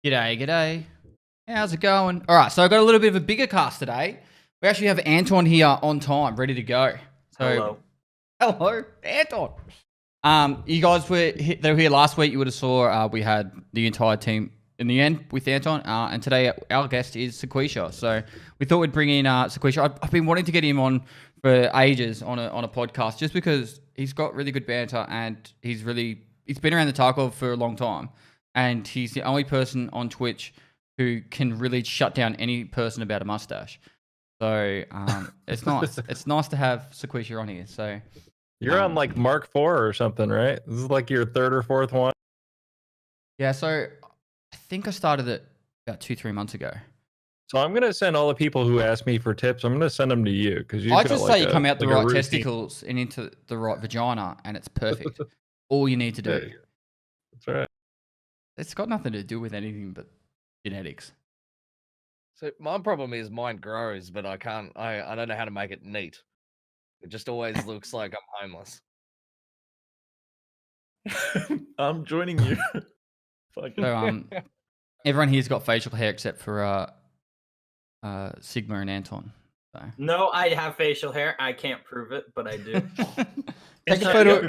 G'day, g'day. How's it going? All right, so I got a little bit of a bigger cast today. We actually have Anton here on time, ready to go. So, hello, Anton. You guys they were here last week. You would have saw we had the entire team in the end with Anton, and today our guest is Sequisha. So we thought we'd bring in Sequisha. I've been wanting to get him on for ages on a podcast, just because he's got really good banter and he's been around the Tarkov for a long time, and he's the only person on Twitch who can really shut down any person about a mustache. So it's nice. It's nice to have Sequisha on here. So you're on like Mark IV or something, right? This is like your third or fourth one. Yeah, so I think I started it about 2-3 months ago. So I'm gonna send all the people who ask me for tips. I'm gonna send them to you because I just say you come out the right testicles and into the right vagina, and it's perfect. All you need to do. Yeah, that's right. It's got nothing to do with anything but genetics. So my problem is mine grows, but I can't. I don't know how to make it neat. It just always looks like I'm homeless. I'm joining you. So everyone here's got facial hair except for Sigma and Anton. So. No, I have facial hair. I can't prove it, but I do. Take a photo.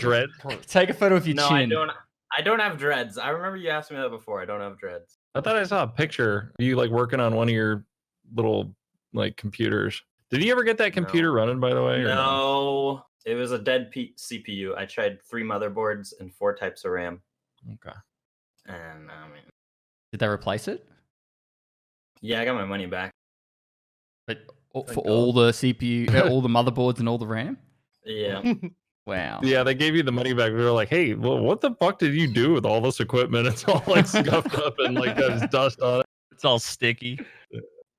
Take a photo of your chin. No, I don't have dreads. I remember you asked me that before. I don't have dreads. I thought I saw a picture of you like working on one of your little like computers. Did you ever get that computer running, by the way? No, it was a dead CPU. I tried 3 motherboards and 4 types of RAM. Okay. And did they replace it? Yeah, I got my money back. But for all the CPU, all the motherboards, and all the RAM? Yeah. Wow. Yeah, they gave you the money back. We were like, hey, well, what the fuck did you do with all this equipment? It's all like scuffed up and like there's dust on it. It's all sticky.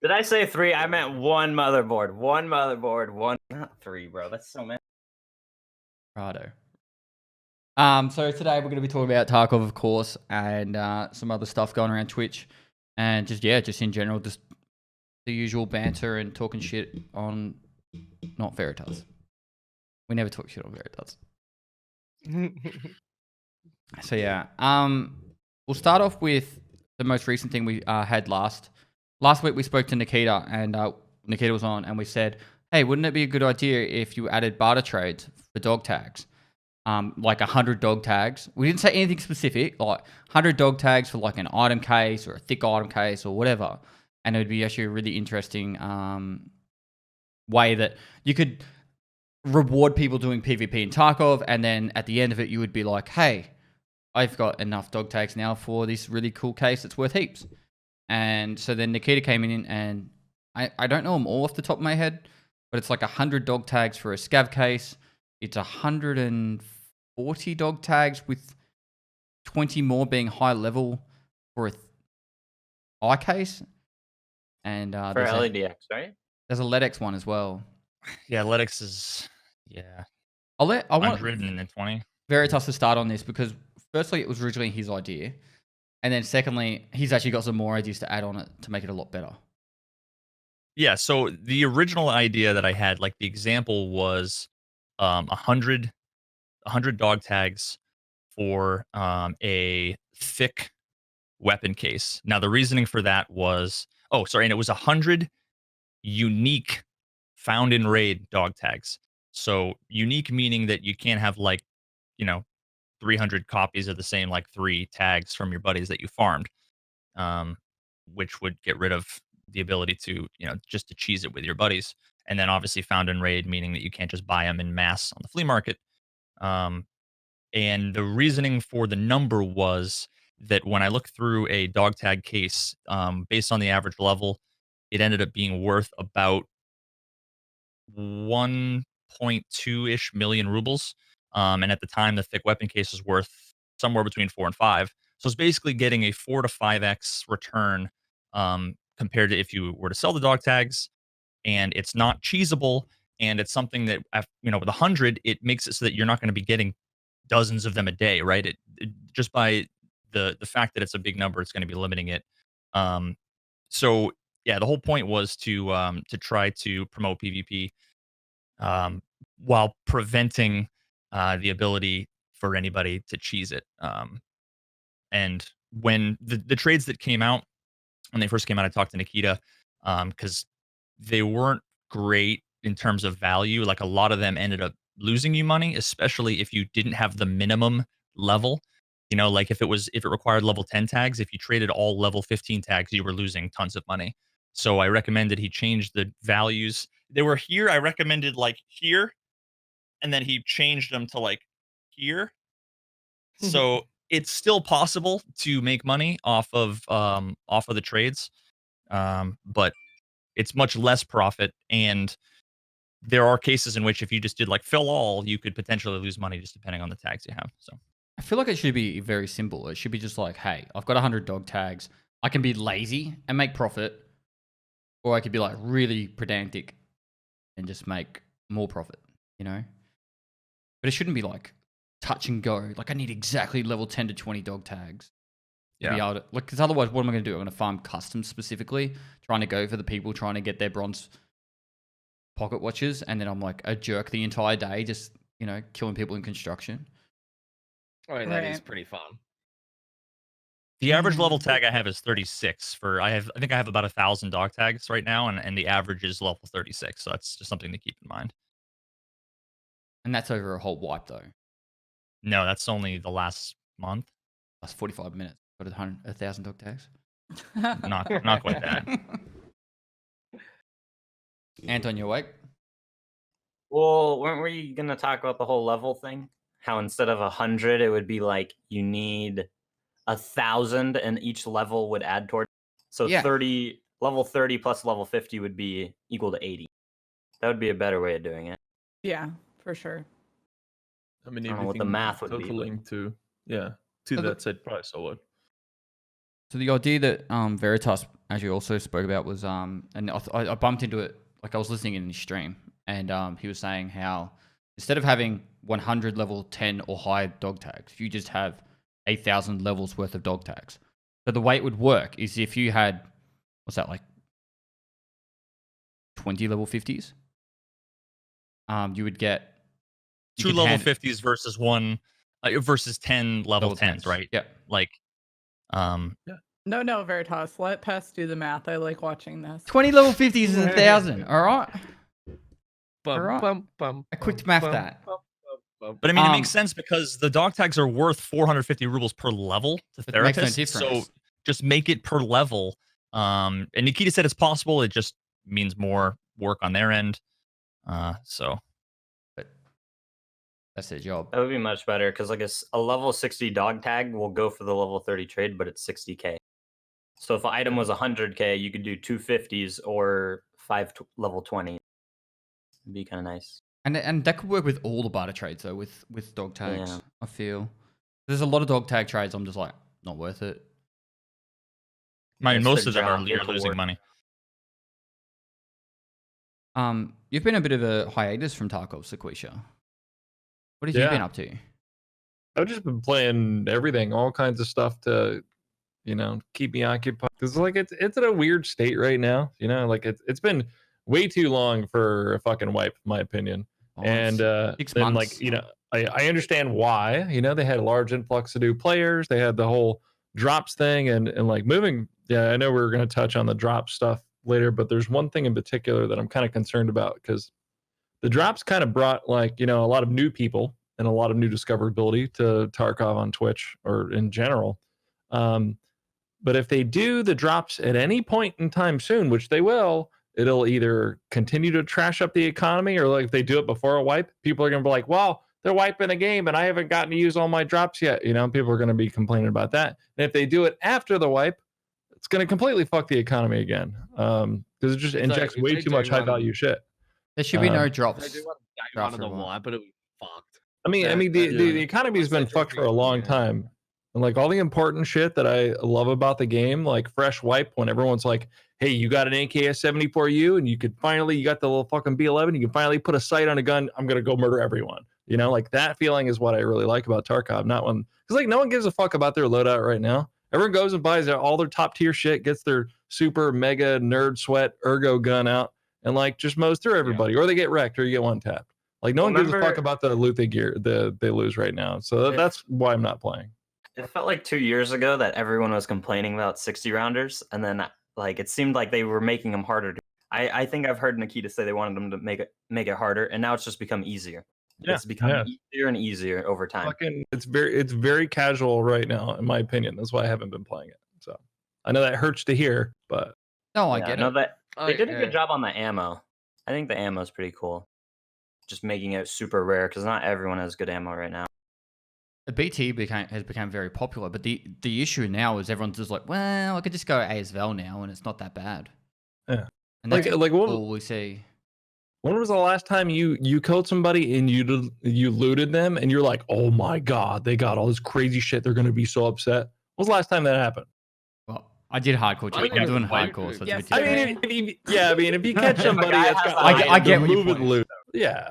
Did I say 3? I meant 1 motherboard. 1 motherboard. Not 3, bro. That's so many. Righto. So today we're going to be talking about Tarkov, of course, and some other stuff going around Twitch, and just in general, just the usual banter and talking shit on not Veritas. We never talk shit on Veritas. So yeah, we'll start off with the most recent thing we had last week. We spoke to Nikita, and Nikita was on, and we said, hey, wouldn't it be a good idea if you added barter trades for dog tags? Like 100 dog tags. We didn't say anything specific, like 100 dog tags for like an item case or a thick item case or whatever. And it would be actually a really interesting way that you could reward people doing PvP in Tarkov, and then at the end of it, you would be like, hey, I've got enough dog tags now for this really cool case that's worth heaps. And so then Nikita came in, and I don't know them all off the top of my head, but it's like 100 dog tags for a scav case. It's 140 dog tags with 20 more being high level for a eye case. And for LEDX, right? There's a LEDX one as well. Yeah, LEDX is I want 120. Veritas to start on this, because firstly, it was originally his idea, and then secondly, he's actually got some more ideas to add on it to make it a lot better. Yeah, so the original idea that I had, like the example was 100 dog tags for a thick weapon case. Now the reasoning for that was, and it was 100 unique found in raid dog tags. So unique meaning that you can't have 300 copies of the same 3 tags from your buddies that you farmed, which would get rid of the ability to just to cheese it with your buddies. And then obviously found in raid, meaning that you can't just buy them in mass on the flea market. And the reasoning for the number was that when I looked through a dog tag case, based on the average level, it ended up being worth about 1.2-ish million rubles. And at the time, the thick weapon case was worth somewhere between 4 and 5. So it's basically getting a 4 to 5x return compared to if you were to sell the dog tags. And it's not cheesable, and it's something that with 100, it makes it so that you're not going to be getting dozens of them a day, right? It just by the fact that it's a big number, it's going to be limiting it. So yeah, the whole point was to try to promote PvP while preventing the ability for anybody to cheese it. And when the trades that came out, when they first came out, I talked to Nikita, because they weren't great in terms of value. Like a lot of them ended up losing you money, especially if you didn't have the minimum level. You know, like if it required level 10 tags, if you traded all level 15 tags, you were losing tons of money. So I recommended he change the values. They were here. I recommended like here, and then he changed them to like here. So it's still possible to make money off of the trades, but it's much less profit. And there are cases in which if you just did like fill all, you could potentially lose money just depending on the tags you have. So I feel like it should be very simple. It should be just like, hey, I've got 100 dog tags. I can be lazy and make profit, or I could be like really pedantic and just make more profit, you know? But it shouldn't be like touch and go. Like I need exactly level 10 to 20 dog tags. To be able to, like, because otherwise, what am I going to do? I'm going to farm custom specifically, trying to go for the people trying to get their bronze pocket watches, and then I'm like a jerk the entire day, just, you know, killing people in construction. I mean, that is pretty fun. the average level tag I have is 36. I think I have about 1,000 dog tags right now, and the average is level 36. So that's just something to keep in mind. And that's over a whole wipe, though. No, that's only the last month. That's 45 minutes. Got 1,000 dog tags. Not quite that. Anton, you awake? Well, weren't we going to talk about the whole level thing? How instead of 100, it would be like you need 1,000 and each level would add towards. So Yeah. level 30 plus level 50 would be equal to 80. That would be a better way of doing it. Yeah, for sure. I mean, I don't know what the math would be. totaling to, that said probably so would. So the idea that Veritas, as you also spoke about, was and I bumped into it, like I was listening in his stream, and he was saying how instead of having 100 level 10 or higher dog tags, you just have 8,000 levels worth of dog tags. So the way it would work is if you had, what's that, like 20 level 50s, you would get two level 50s versus one versus 10 level 10s, right? Yeah. Like, No, Veritas. Let Pest do the math. I like watching this. 20 level 50s is 1,000. All right. Bum, Alright. bum, bum, I quick bum, math bum, that. bum, bum, but I mean, it Um, makes sense because the dog tags are worth 450 rubles per level to It makes no therapists. So difference. just make it per level. And Nikita said it's possible. It just means more work on their end. So That's their job. That would be much better because like a level 60 dog tag will go for the level 30 trade, but it's 60k. So if an item was 100k, you could do 250s or level 20. It'd be kind of nice. And that could work with all the barter trades though, with dog tags. Yeah. I feel there's a lot of dog tag trades. I'm just like not worth it. I mean, It's most the of them are job, you're paperwork. losing money. You've been a bit of a hiatus from Tarkov, Sequisha. What have you Yeah. been up to? I've just been playing everything, all kinds of stuff to, keep me occupied. Because like it's in a weird state right now. Like it's been way too long for a fucking wipe, in my opinion. Oh, And 6 then months. I understand why. They had a large influx of new players. They had the whole drops thing and like moving. Yeah, I know we were going to touch on the drop stuff later, but there's one thing in particular that I'm kind of concerned about because the drops kind of brought like a lot of new people and a lot of new discoverability to Tarkov on Twitch or in general. But if they do the drops at any point in time soon, which they will, it'll either continue to trash up the economy or like if they do it before a wipe, people are going to be like, well, they're wiping the game and I haven't gotten to use all my drops yet. People are going to be complaining about that. And if they do it after the wipe, it's going to completely fuck the economy again. Because it just injects way too much high value shit. There should be no They drops. do one day Drop one of for the a while. wipe, but it would be fucked. The economy's been fucked for a long time. And like all the important shit that I love about the game, like fresh wipe when everyone's like, hey, you got an AKS-74U and you got the little fucking B11, you can finally put a sight on a gun, I'm going to go murder everyone. Like that feeling is what I really like about Tarkov. Not when, because like no one gives a fuck about their loadout right now. Everyone goes and buys all their top tier shit, gets their super mega nerd sweat ergo gun out and like just mows through everybody, or they get wrecked or you get one tapped. Like no one gives a fuck about the loot they lose right now. So that's why I'm not playing. It felt like 2 years ago that everyone was complaining about 60 rounders, and then like it seemed like they were making them harder. I think I've heard Nikita say they wanted them to make it harder, and now it's just become easier. Yeah, It's becoming easier and easier over time. Fucking, it's very casual right now, in my opinion. That's why I haven't been playing it. So I know that hurts to hear, but No, I Yeah, get no, it. that they did a yeah. good job on the ammo. I think the ammo is pretty cool. Just making it super rare because not everyone has good ammo right now. The BT has become very popular, but the issue now is everyone's just like, well, I could just go ASVL now, and it's not that bad. Yeah. And that's Like what? all we see. When was the last time you killed somebody and you looted them and you're like, oh my god, they got all this crazy shit. They're gonna be so upset. When was the last time that happened? Well, I did hardcore. I think I'm it's doing a fight hardcore, so it's a bit Yes, different. I mean, if you catch If a somebody guy that's has got a like I get what the your move and point is. loot, yeah.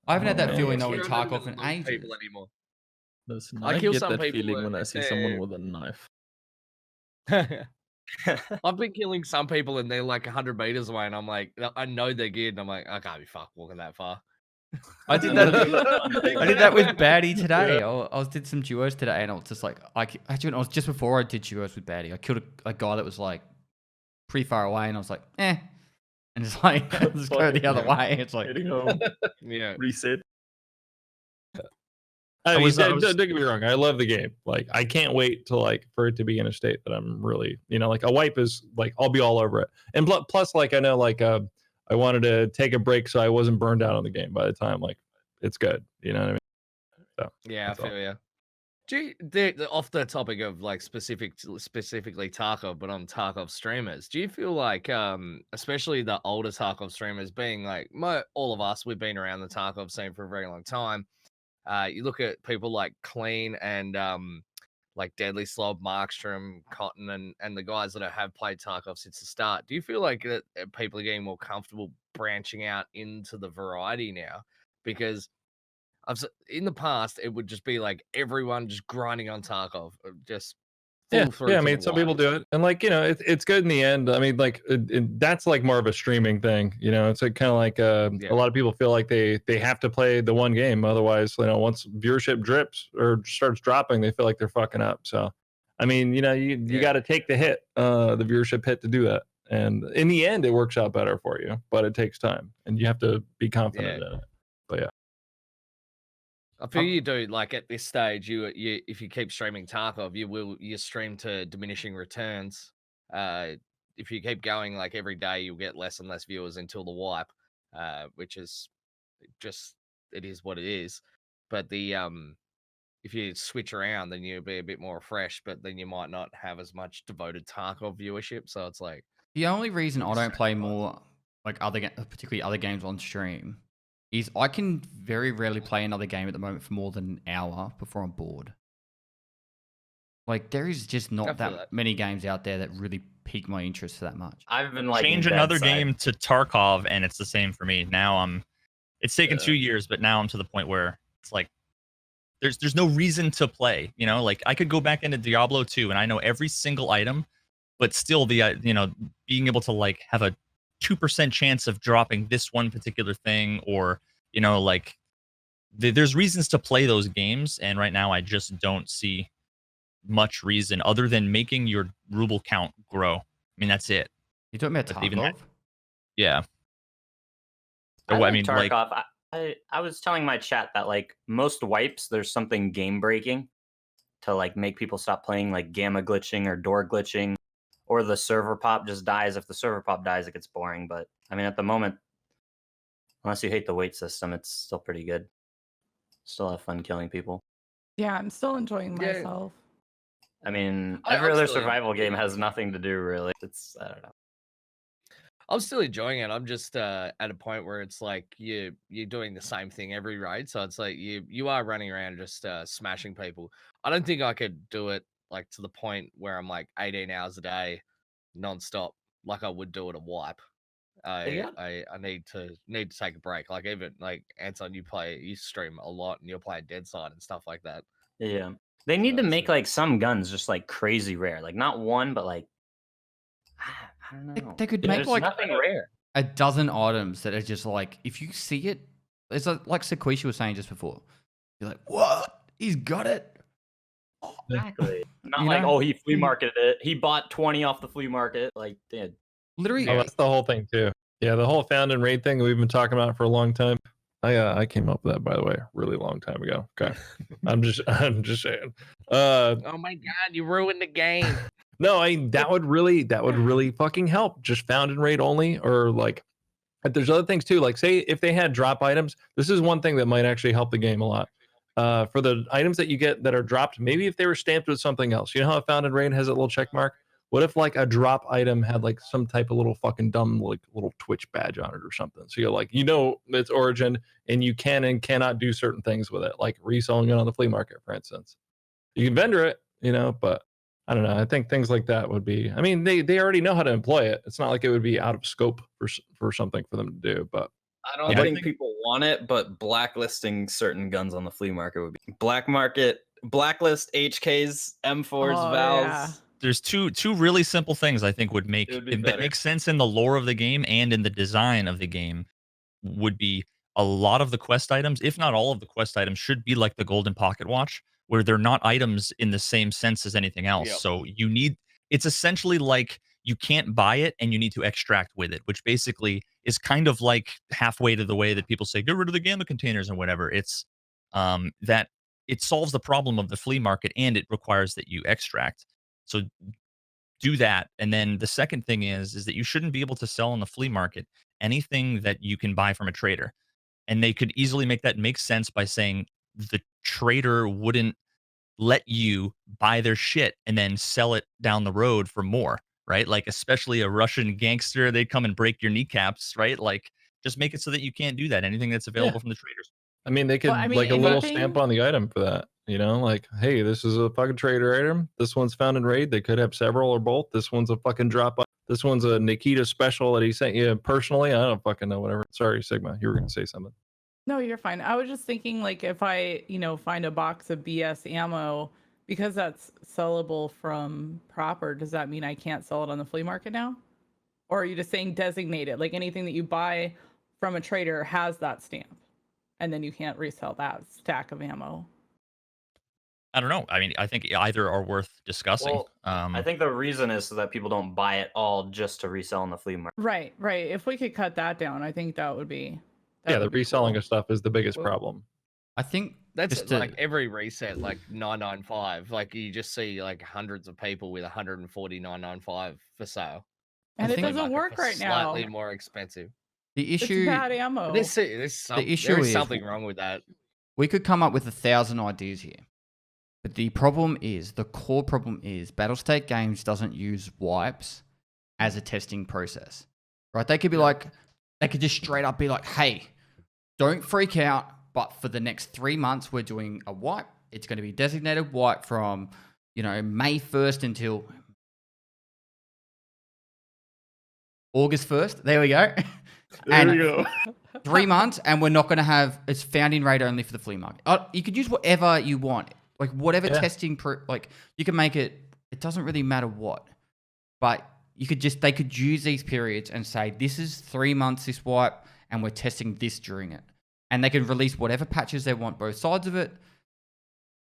I haven't had that Oh, feeling man. though in I don't Tarkov even in loot ages. people anymore. Listen, I I kill get some that people feeling when I and see someone they're- with a knife. I've been killing some people and they're like 100 meters away, and I'm like, I know they're geared, and I'm like, I can't be fucked walking that far. I did that. I did that with Baddie today. I did some duos today, and I was just like, actually, it was just before I did duos with Baddie. I killed a guy that was like pretty far away, and I was like, and it's like just go the other way. It's like, Heading home, Yeah. reset. I was- don't get me wrong. I love the game. Like, I can't wait to like for it to be in a state that I'm really, like a wipe is like I'll be all over it. And plus, like I know, like I wanted to take a break so I wasn't burned out on the game by the time like it's good. You know what I mean? So Yeah, I that's all. feel you. Off the topic of like specifically Tarkov, but on Tarkov streamers, do you feel like, especially the older Tarkov streamers, being like all of us, we've been around the Tarkov scene for a very long time. You look at people like Clean and like Deadly Slob, Markstrom, Cotton, and the guys that have played Tarkov since the start. Do you feel like that people are getting more comfortable branching out into the variety now? Because in the past, it would just be like everyone just grinding on Tarkov, just full through. Yeah. I to mean, the some wire. people do it, and like it's good in the end. I mean, like that's like more of a streaming thing. It's like kind of like a lot of people feel like they have to play the one game, otherwise, once viewership drips or starts dropping, they feel like they're fucking up. So, I mean, you got to take the hit, the viewership hit to do that, and in the end, it works out better for you, but it takes time, and you have to be confident in it. But yeah. I feel you do. Like at this stage, you if you keep streaming Tarkov, you stream to diminishing returns. If you keep going like every day, you'll get less and less viewers until the wipe, which is just it is what it is. But if you switch around, then you'll be a bit more fresh, but then you might not have as much devoted Tarkov viewership. So it's like the only reason I don't play more like particularly other games on stream is I can very rarely play another game at the moment for more than an hour before I'm bored. Like there is just not that many games out there that really pique my interest that much. I've been like Change another game to Tarkov, and it's the same for me. Now it's taken 2 years, but now I'm to the point where it's like there's no reason to play. Like I could go back into Diablo 2 and I know every single item, but still the being able to like have a 2% chance of dropping this one particular thing, or like there's reasons to play those games, and right now I just don't see much reason other than making your ruble count grow. I mean, that's it. You talking about But even Tarkov? Yeah. I I mean, like Tarkov. I was telling my chat that like most wipes, there's something game breaking to like make people stop playing, like gamma glitching or door glitching, or the server pop just dies. If the server pop dies, it gets boring. But I mean, at the moment, unless you hate the weight system, it's still pretty good. Still have fun killing people. Yeah, I'm still enjoying Yeah. myself. I mean, I'm every other still survival game has nothing to do really. I don't know. I'm still enjoying it. I'm just at a point where it's like you're doing the same thing every raid, so it's like you are running around just smashing people. I don't think I could do it like to the point where I'm like 18 hours a day, nonstop, like I would do it a wipe. Yeah. I need to take a break. Like even like Anton, you stream a lot and you're playing Deadside and stuff like that. Yeah. They need to it's make like- like some guns just like crazy rare. Like not one, but like I don't know. They could There's make like nothing rare. a dozen items that are just like, if you see it, it's like Sequisha was saying just before. You're like, what? He's got it. Exactly. Not You like, know? oh, he flea marketed it. He bought 20 off the flea market. Like, dude. Literally, Oh, that's the whole thing too. Yeah, the whole found and raid thing we've been talking about for a long time. I came up with that, by the way, a really long time ago. Okay, I'm just saying. Oh my god, you ruined the game. No, that would really fucking help. Just found and raid only, or like, if there's other things too. Like, say if they had drop items, this is one thing that might actually help the game a lot. For the items that you get that are dropped, maybe if they were stamped with something else. You know how found and raid has a little check mark? What if like a drop item had like some type of little fucking dumb like little Twitch badge on it or something? So you're like, its origin, and you can and cannot do certain things with it, like reselling it on the flea market, for instance. You can vendor it, but I don't know. I think things like that would be. I mean, they already know how to employ it. It's not like it would be out of scope for something for them to do. But I don't think people want it, but blacklisting certain guns on the flea market would be blacklist HKs, M4s, Vals. Yeah. There's two really simple things I think would make that make sense in the lore of the game and in the design of the game. Would be a lot of the quest items, if not all of the quest items, should be like the golden pocket watch, where they're not items in the same sense as anything else. Yep. So it's essentially like you can't buy it and you need to extract with it, which basically is kind of like halfway to the way that people say get rid of the gamma containers and whatever. It's that it solves the problem of the flea market and it requires that you extract. So do that. And then the second thing is that you shouldn't be able to sell on the flea market anything that you can buy from a trader. And they could easily make that make sense by saying the trader wouldn't let you buy their shit and then sell it down the road for more, right? Like, especially a Russian gangster, they come and break your kneecaps, right? Like, just make it so that you can't do that. Anything that's available from the traders. I mean, they could Well, I mean, like a little anything- stamp on the item for that. Like, hey, this is a fucking trader item. This one's found in raid. They could have several or both. This one's a fucking drop. This one's a Nikita special that he sent you personally. I don't fucking know. Whatever. Sorry, Sigma. You were gonna say something. No, you're fine. I was just thinking, like, if I, find a box of BS ammo, because that's sellable from proper, does that mean I can't sell it on the flea market now? Or are you just saying designated? Like, anything that you buy from a trader has that stamp, and then you can't resell that stack of ammo? I don't know. I mean, I think either are worth discussing. Well, I think the reason is so that people don't buy it all just to resell in the flea market. Right. If we could cut that down, I think that would be. Yeah, the reselling of stuff is the biggest problem. I think That's like every reset, like 995. Like you just see like hundreds of people with 149.95 for sale. And I it think- doesn't work right now. Slightly more expensive. the It's issue. bad ammo. There is issue is- something wrong with that. We could come up with 1,000 ideas here. But the core problem is Battlestate Games doesn't use wipes as a testing process. Right? They could just straight up be like, hey, don't freak out, but for the next 3 months, we're doing a wipe. It's going to be designated wipe from, May 1st until August 1st. There we go. There we go. 3 months, and we're not going to have, it's found in raid only for the flea market. You could use whatever you want. Like whatever testing, you can make it, it doesn't really matter what, but they could use these periods and say, this is 3 months, this wipe, and we're testing this during it. And they can release whatever patches they want, both sides of it.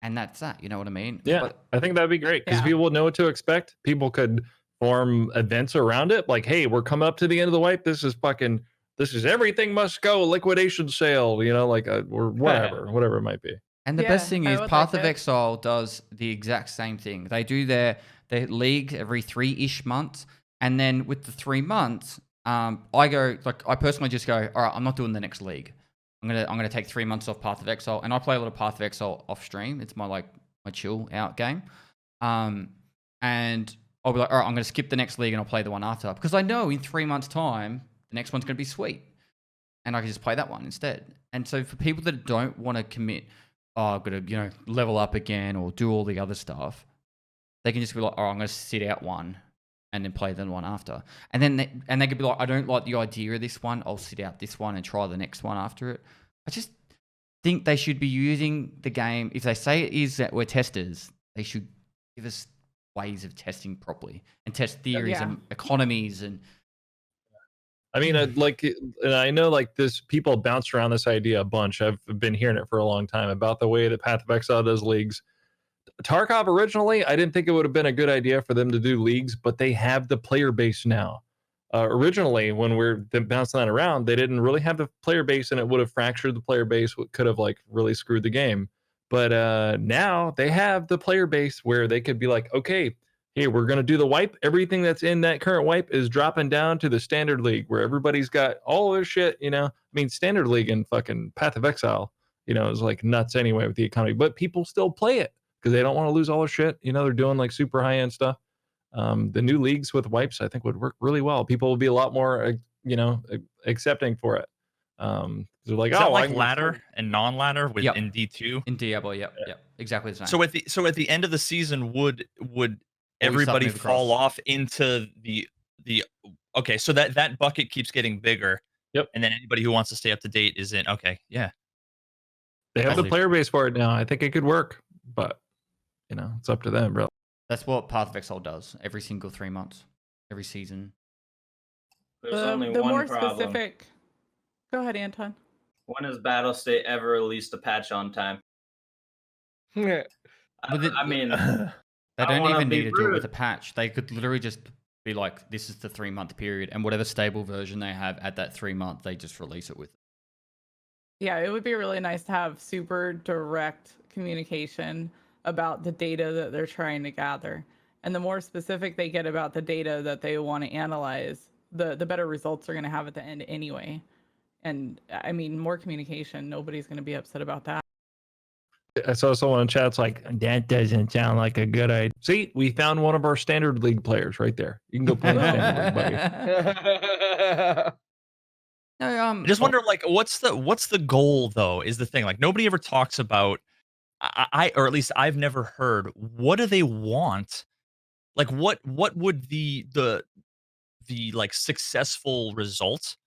And that's that. You know what I mean? Yeah, But I think that'd be great because people would know what to expect. People could form events around it. Like, hey, we're coming up to the end of the wipe. This is everything must go liquidation sale, or whatever it might be. And the best thing is would Path like of that. Exile does the exact same thing. They do their league every 3-ish months. And then with the 3 months, I personally just go, all right, I'm not doing the next league. I'm gonna take 3 months off Path of Exile. And I play a lot of Path of Exile off stream. It's my chill out game. And I'll be like, all right, I'm gonna skip the next league and I'll play the one after. Because I know in 3 months' time, the next one's gonna be sweet. And I can just play that one instead. And so for people that don't want to commit, I've got to, level up again or do all the other stuff, they can just be like, oh, I'm going to sit out one and then play the one after. And then they could be like, I don't like the idea of this one. I'll sit out this one and try the next one after it. I just think they should be using the game. If they say it is that we're testers, they should give us ways of testing properly and test theories and economies and. I mean, and I know this, people bounce around this idea a bunch. I've been hearing it for a long time about the way that Path of Exile does leagues. Tarkov originally, I didn't think it would have been a good idea for them to do leagues, but they have the player base now. Originally, when we're bouncing that around, they didn't really have the player base, and it would have fractured the player base. What could have like really screwed the game. But now they have the player base where they could be like, okay, hey, we're gonna do the wipe. Everything that's in that current wipe is dropping down to the standard league where everybody's got all their shit. You know, I mean, standard league and fucking Path of Exile, you know, is like nuts anyway with the economy, but people still play it because they don't want to lose all their shit. You know, they're doing like super high end stuff. The new leagues with wipes, I think, would work really well. People will be a lot more, you know, accepting for it. They're like, Is that oh, like ladder and non-ladder Yep. in D2? In Diablo, yep, exactly the same. So at the end of the season, would everybody moved fall across. off into the okay? So that bucket keeps getting bigger. Yep. And then anybody who wants to stay up to date is in. Okay, yeah. They have the Actually- player base for it now. I think it could work, but you know, it's up to them, really. That's what Path of Exile does every single 3 months, every season. There's only The one more problem. specific. Go ahead, Anton. When has Battlestate ever released a patch on time? But I mean, They I don't don't wanna even be need to do it with rude. a patch. They could literally just be like, this is the 3-month period, and whatever stable version they have at that 3 month, they just release it with. Yeah, it would be really nice to have super direct communication about the data that they're trying to gather. And the more specific they get about the data that they want to analyze, the better results they're going to have at the end anyway. And I mean, more communication, nobody's going to be upset about that. I saw someone in chat's like, that doesn't sound like a good idea. See, we found one of our standard league players right there. You can go play in standard league, buddy. No, I just wonder, like, what's the goal though? Is the thing, like, nobody ever talks about. I or at least I've never heard. What do they want? Like, what would the like successful result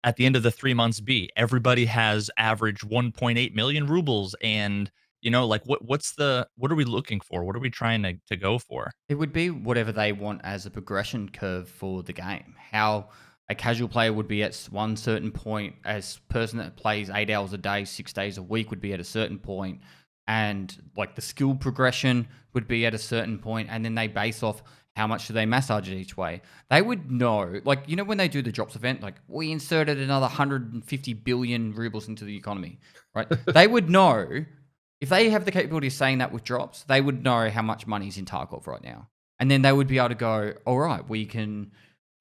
at the end of the 3 months be? Everybody has average 1.8 million rubles, and you know, like, what are we looking for? What are we trying to go for? It would be whatever they want as a progression curve for the game. How a casual player would be at one certain point, as a person that plays 8 hours a day, 6 days a week would be at a certain point, and like the skill progression would be at a certain point, and then they base off how much do they massage it each way. They would know, like, you know, when they do the drops event, like, we inserted another 150 billion rubles into the economy, right? They would know. If they have the capability of saying that with drops, they would know how much money's in Tarkov right now. And then they would be able to go, all right, we can...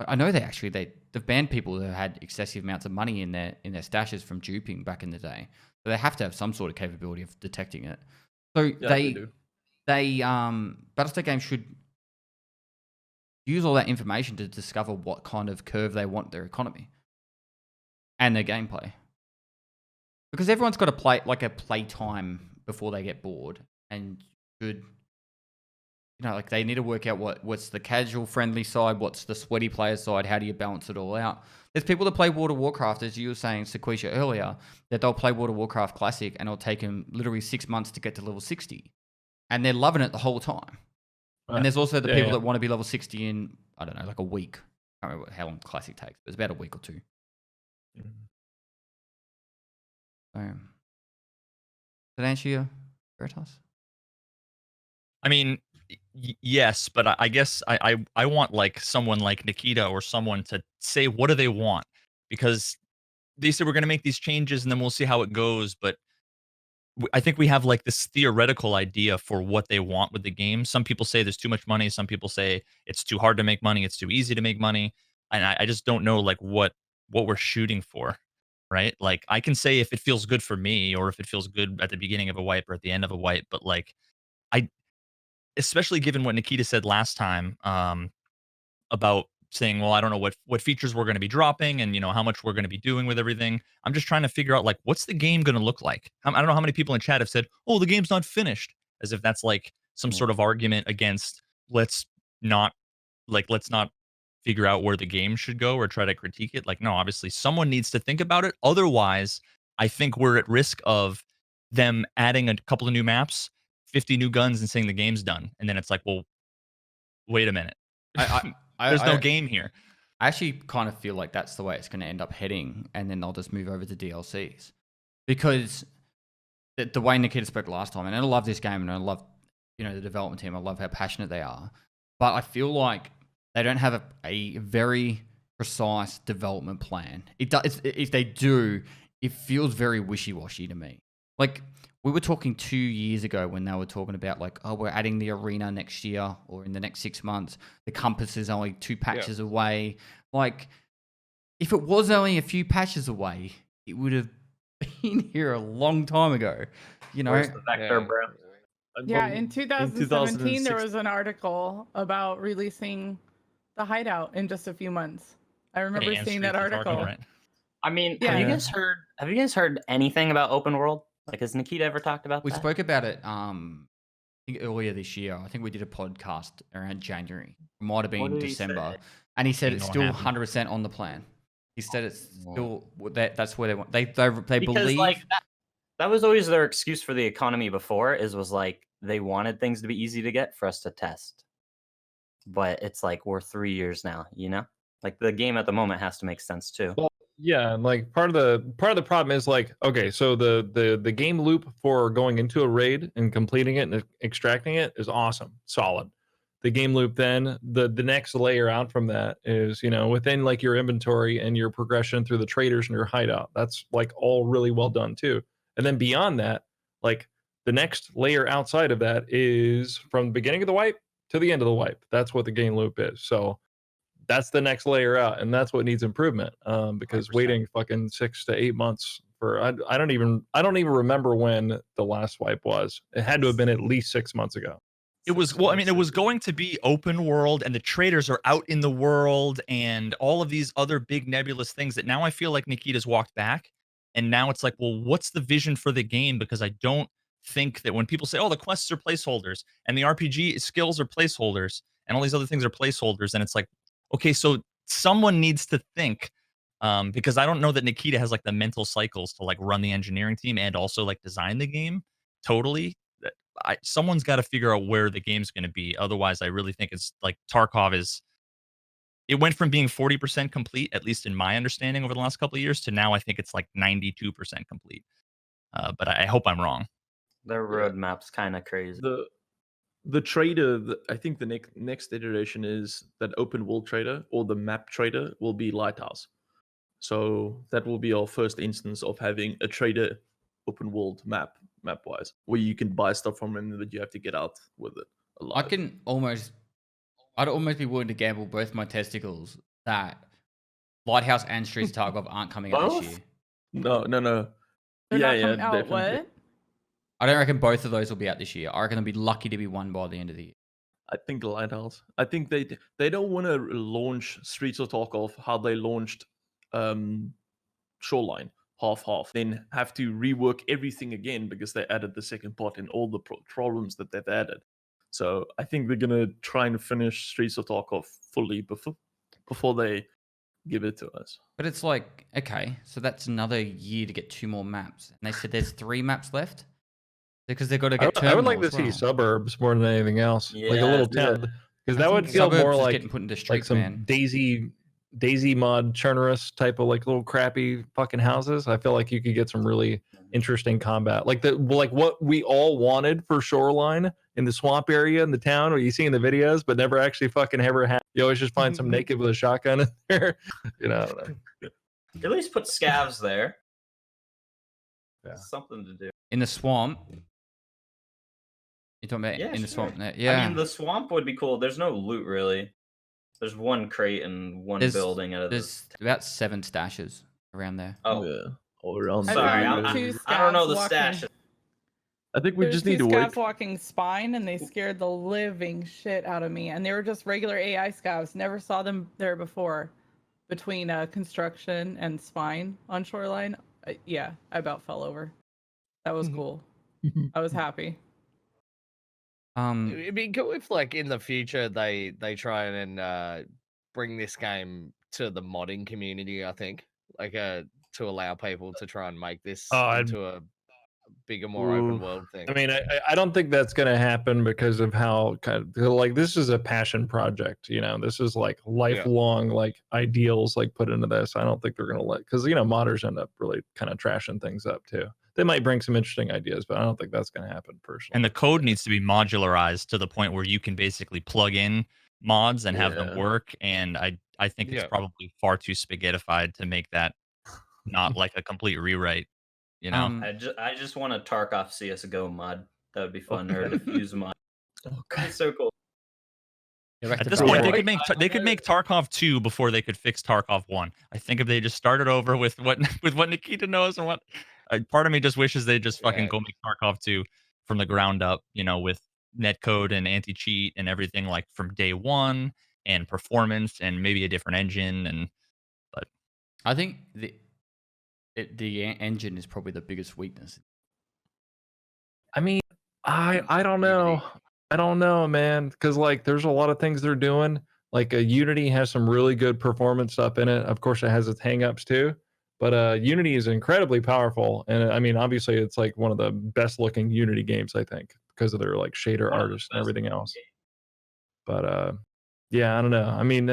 I know they've banned people that had excessive amounts of money in their stashes from duping back in the day. So they have to have some sort of capability of detecting it. So Yeah, they Battlestate games should use all that information to discover what kind of curve they want their economy and their gameplay. Because everyone's got to play like a play time before they get bored, and should, you know, like, they need to work out what's the casual friendly side, what's the sweaty player side, how do you balance it all out. There's people that play World of Warcraft, as you were saying, Sequisha, earlier, that they'll play World of Warcraft Classic and it'll take them literally 6 months to get to level 60, and they're loving it the whole time. And there's also the people that want to be level 60 in, I don't know, like a week. I can't remember how long Classic takes, but it's about a week or two. Does that answer you, Veritas? I mean, yes, but I guess I want, like, someone like Nikita or someone to say what do they want, because they said we're going to make these changes and then we'll see how it goes. But I think we have, like, this theoretical idea for what they want with the game. Some people say there's too much money. Some people say it's too hard to make money. It's too easy to make money. And I just don't know, like, what we're shooting for, right? Like, I can say if it feels good for me or if it feels good at the beginning of a wipe or at the end of a wipe, but, like, I, especially given what Nikita said last time, about saying, well, I don't know what features we're going to be dropping and, you know, how much we're going to be doing with everything. I'm just trying to figure out, like, what's the game going to look like? I don't know how many people in chat have said, oh, the game's not finished, as if that's like some sort of argument against let's not figure out where the game should go or try to critique it. Like, no, obviously someone needs to think about it. Otherwise, I think we're at risk of them adding a couple of new maps, 50 new guns, and saying the game's done. And then it's like, well, wait a minute. There's no game here. I actually kind of feel like that's the way it's going to end up heading, and then they'll just move over to DLCs. Because the way Nikita spoke last time, and I love this game, and I love the development team. I love how passionate they are, but I feel like they don't have a very precise development plan. It does. If they do, it feels very wishy-washy to me. Like we were talking 2 years ago when they were talking about like, oh, we're adding the arena next year or in the next 6 months. The compass is only 2 patches away. Like, if it was only a few patches away, it would have been here a long time ago. Where's the vector, bro? Yeah, in 2017, there was an article about releasing the hideout in just a few months. I remember seeing that article. Tarkov, right? I mean, Yeah. have you guys heard anything about open world? Like, has Nikita ever talked about We that? spoke about it, I think earlier this year. I think we did a podcast around January. It might have been did he December. say? And he said Ain't it's gonna still happen. 100% on the plan. He said it's still that's where they want. They Because believe. like that was always their excuse for the economy before. Was like they wanted things to be easy to get for us to test. But it's like we're 3 years now. Like the game at the moment has to make sense too. Well, yeah, and like part of the problem is like, okay, so the game loop for going into a raid and completing it and extracting it is awesome, solid. The game loop then the next layer out from that is within like your inventory and your progression through the traders and your hideout. That's like all really well done too. And then beyond that, like the next layer outside of that is from the beginning of the wipe to the end of the wipe. That's what the game loop is. So that's the next layer out, and that's what needs improvement. Because 100%. waiting fucking 6 to 8 months for I don't even remember when the last wipe was. It had to have been at least 6 months ago. It was it was going to be open world, and the traders are out in the world, and all of these other big nebulous things that now I feel like Nikita's walked back, and now it's like, well, what's the vision for the game? Because I don't think that when people say, oh, the quests are placeholders, and the RPG skills are placeholders, and all these other things are placeholders, and it's like, okay, so someone needs to think, because I don't know that Nikita has like the mental cycles to like run the engineering team and also like design the game totally. Someone's got to figure out where the game's going to be. Otherwise, I really think it's like Tarkov is. It went from being 40% complete, at least in my understanding, over the last couple of years, to now I think it's like 92% complete. But I hope I'm wrong. Their roadmap's kind of crazy. The trader, I think the next iteration is that open world trader or the map trader will be Lighthouse. So that will be our first instance of having a trader open world map wise, where you can buy stuff from him that you have to get out with it alive. I'd almost be willing to gamble both my testicles that Lighthouse and Streets of Tarkov aren't coming out this Both? year. No. They're yeah, not coming out. definitely. What? I don't reckon both of those will be out this year. I reckon they'll be lucky to be one by the end of the year. I think Lighthouse. I think they don't want to launch Streets of Tarkov how they launched Shoreline, half, then have to rework everything again because they added the second part and all the problems that they've added. So I think they're gonna try and finish Streets of Tarkov fully before they give it to us. But it's like, okay, so that's another year to get 2 more maps. And they said there's 3 maps left because they've got to get I would like to terminals see as well. suburbs more than anything else, like a Yeah, little town, because I that would think feel Suburbs more is like getting put into like streets, some man. DayZ mod Churnerous type of like little crappy fucking houses. I feel like you could get some really interesting combat, like what we all wanted for Shoreline in the swamp area in the town, where you see in the videos, but never actually fucking ever had. You always just find some naked with a shotgun in there. I don't know. At least put scavs there. Yeah. Something to do. In the swamp. You're talking about Yeah, in the sure. swamp there? Yeah. I mean, the swamp would be cool. There's no loot really. There's one crate and one building out of There's about 7 stashes around there. Oh, Yeah, all around. I sorry. found there. two I don't know the scavs stash. walking- I think we There's just need to two wait. scavs walking spine, and they scared the living shit out of me. And they were just regular AI scavs. Never saw them there before. Between construction and spine on Shoreline, yeah, I about fell over. That was cool. I was happy. It'd be cool if, like, in the future they try and bring this game to the modding community. I think, like, to allow people to try and make this into a bigger, more open world thing. I mean, I don't think that's going to happen because of how kind of like this is a passion project. This is like lifelong like ideals like put into this. I don't think they're going to let, because modders end up really kind of trashing things up too. they might bring some interesting ideas, but I don't think that's going to happen personally. And the code needs to be modularized to the point where you can basically plug in mods and have them Yeah. work. And I think it's Yeah. probably far too spaghettified to make that not like a complete rewrite. You know, I just want a Tarkov CS:GO mod. That would be fun, or a diffuse mod. That's so cool. at this point they could make Tarkov 2 before they could fix Tarkov 1. I think if they just started over with what with what Nikita knows and what part of me just wishes they just fucking Yeah. go make Tarkov 2 from the ground up, you know, with netcode and anti-cheat and everything like from day one and performance and maybe a different engine and I think the engine is probably the biggest weakness. I mean, I don't know. I don't know, man, because like there's a lot of things they're doing. Like Unity has some really good performance stuff in it. Of course, it has its hangups too. But Unity is incredibly powerful, and I mean, obviously, it's like one of the best looking Unity games, I think, because of their like shader artists and everything else. But yeah, I don't know. I mean,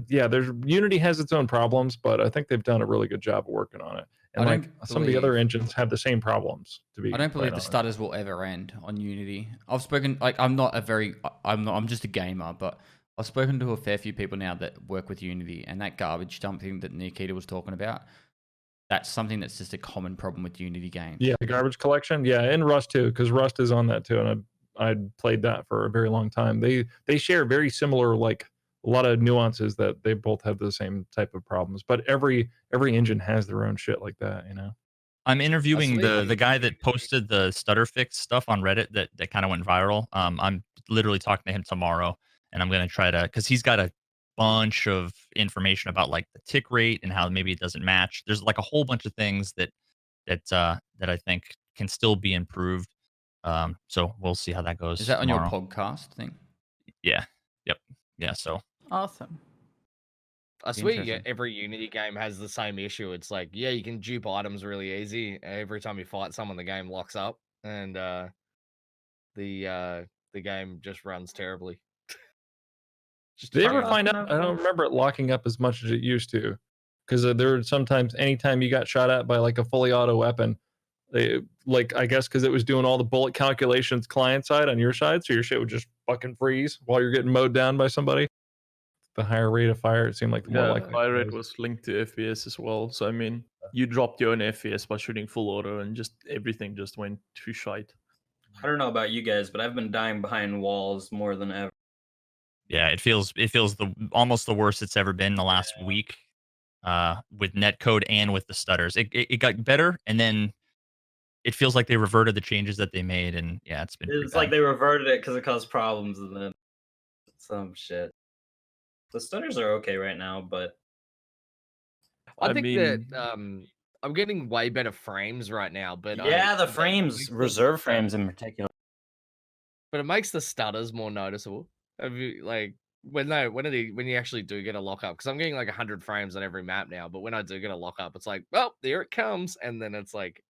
yeah, there's Unity has its own problems, but I think they've done a really good job of working on it. And I like don't some of the other believe- engines have the same problems. To be, I don't believe quite the honest. stutters will ever end on Unity. I've spoken like I'm just a gamer, but I've spoken to a fair few people now that work with Unity, and that garbage dumping that Nikita was talking about, that's something that's just a common problem with Unity games. Yeah, the garbage collection. Yeah, and Rust too, because Rust is on that too, and I played that for a very long time. They share very similar, like a lot of nuances that they both have the same type of problems. But every engine has their own shit like that, you know. I'm interviewing Absolutely. the guy that posted the stutter fix stuff on Reddit that kind of went viral. I'm literally talking to him tomorrow, and I'm gonna try to because he's got a bunch of information about like the tick rate and how maybe it doesn't match. There's like a whole bunch of things that I think can still be improved. So we'll see how that goes. Is that on tomorrow. your podcast thing? Yeah. Yep. Yeah. So Awesome. I swear Interesting. every Unity game has the same issue. It's like, yeah, you can dupe items really easy. Every time you fight someone, the game locks up, and the game just runs terribly. Just Did you ever terrible. find out? I don't remember it locking up as much as it used to, because there were sometimes anytime you got shot at by like a fully auto weapon, they like I guess because it was doing all the bullet calculations client side on your side, so your shit would just fucking freeze while you're getting mowed down by somebody. The higher rate of fire, it seemed like the more Yeah, likely. fire rate was linked to FPS as well. So I mean, you dropped your own FPS by shooting full auto, and just everything just went to shite. I don't know about you guys, but I've been dying behind walls more than ever. yeah, it feels almost the worst it's ever been in the last week. With netcode and with the stutters, it got better, and then it feels like they reverted the changes that they made, and yeah, it's been. It's like they reverted it because it caused problems, and then some shit. The stutters are okay right now, but I I think mean- that I'm getting way better frames right now, but yeah, the that frames, makes reserve frames in particular. but it makes the stutters more noticeable. Have you like when you actually do get a lockup? Because I'm getting like 100 frames on every map now, but when I do get a lockup, it's like, well, there it comes, and then it's like,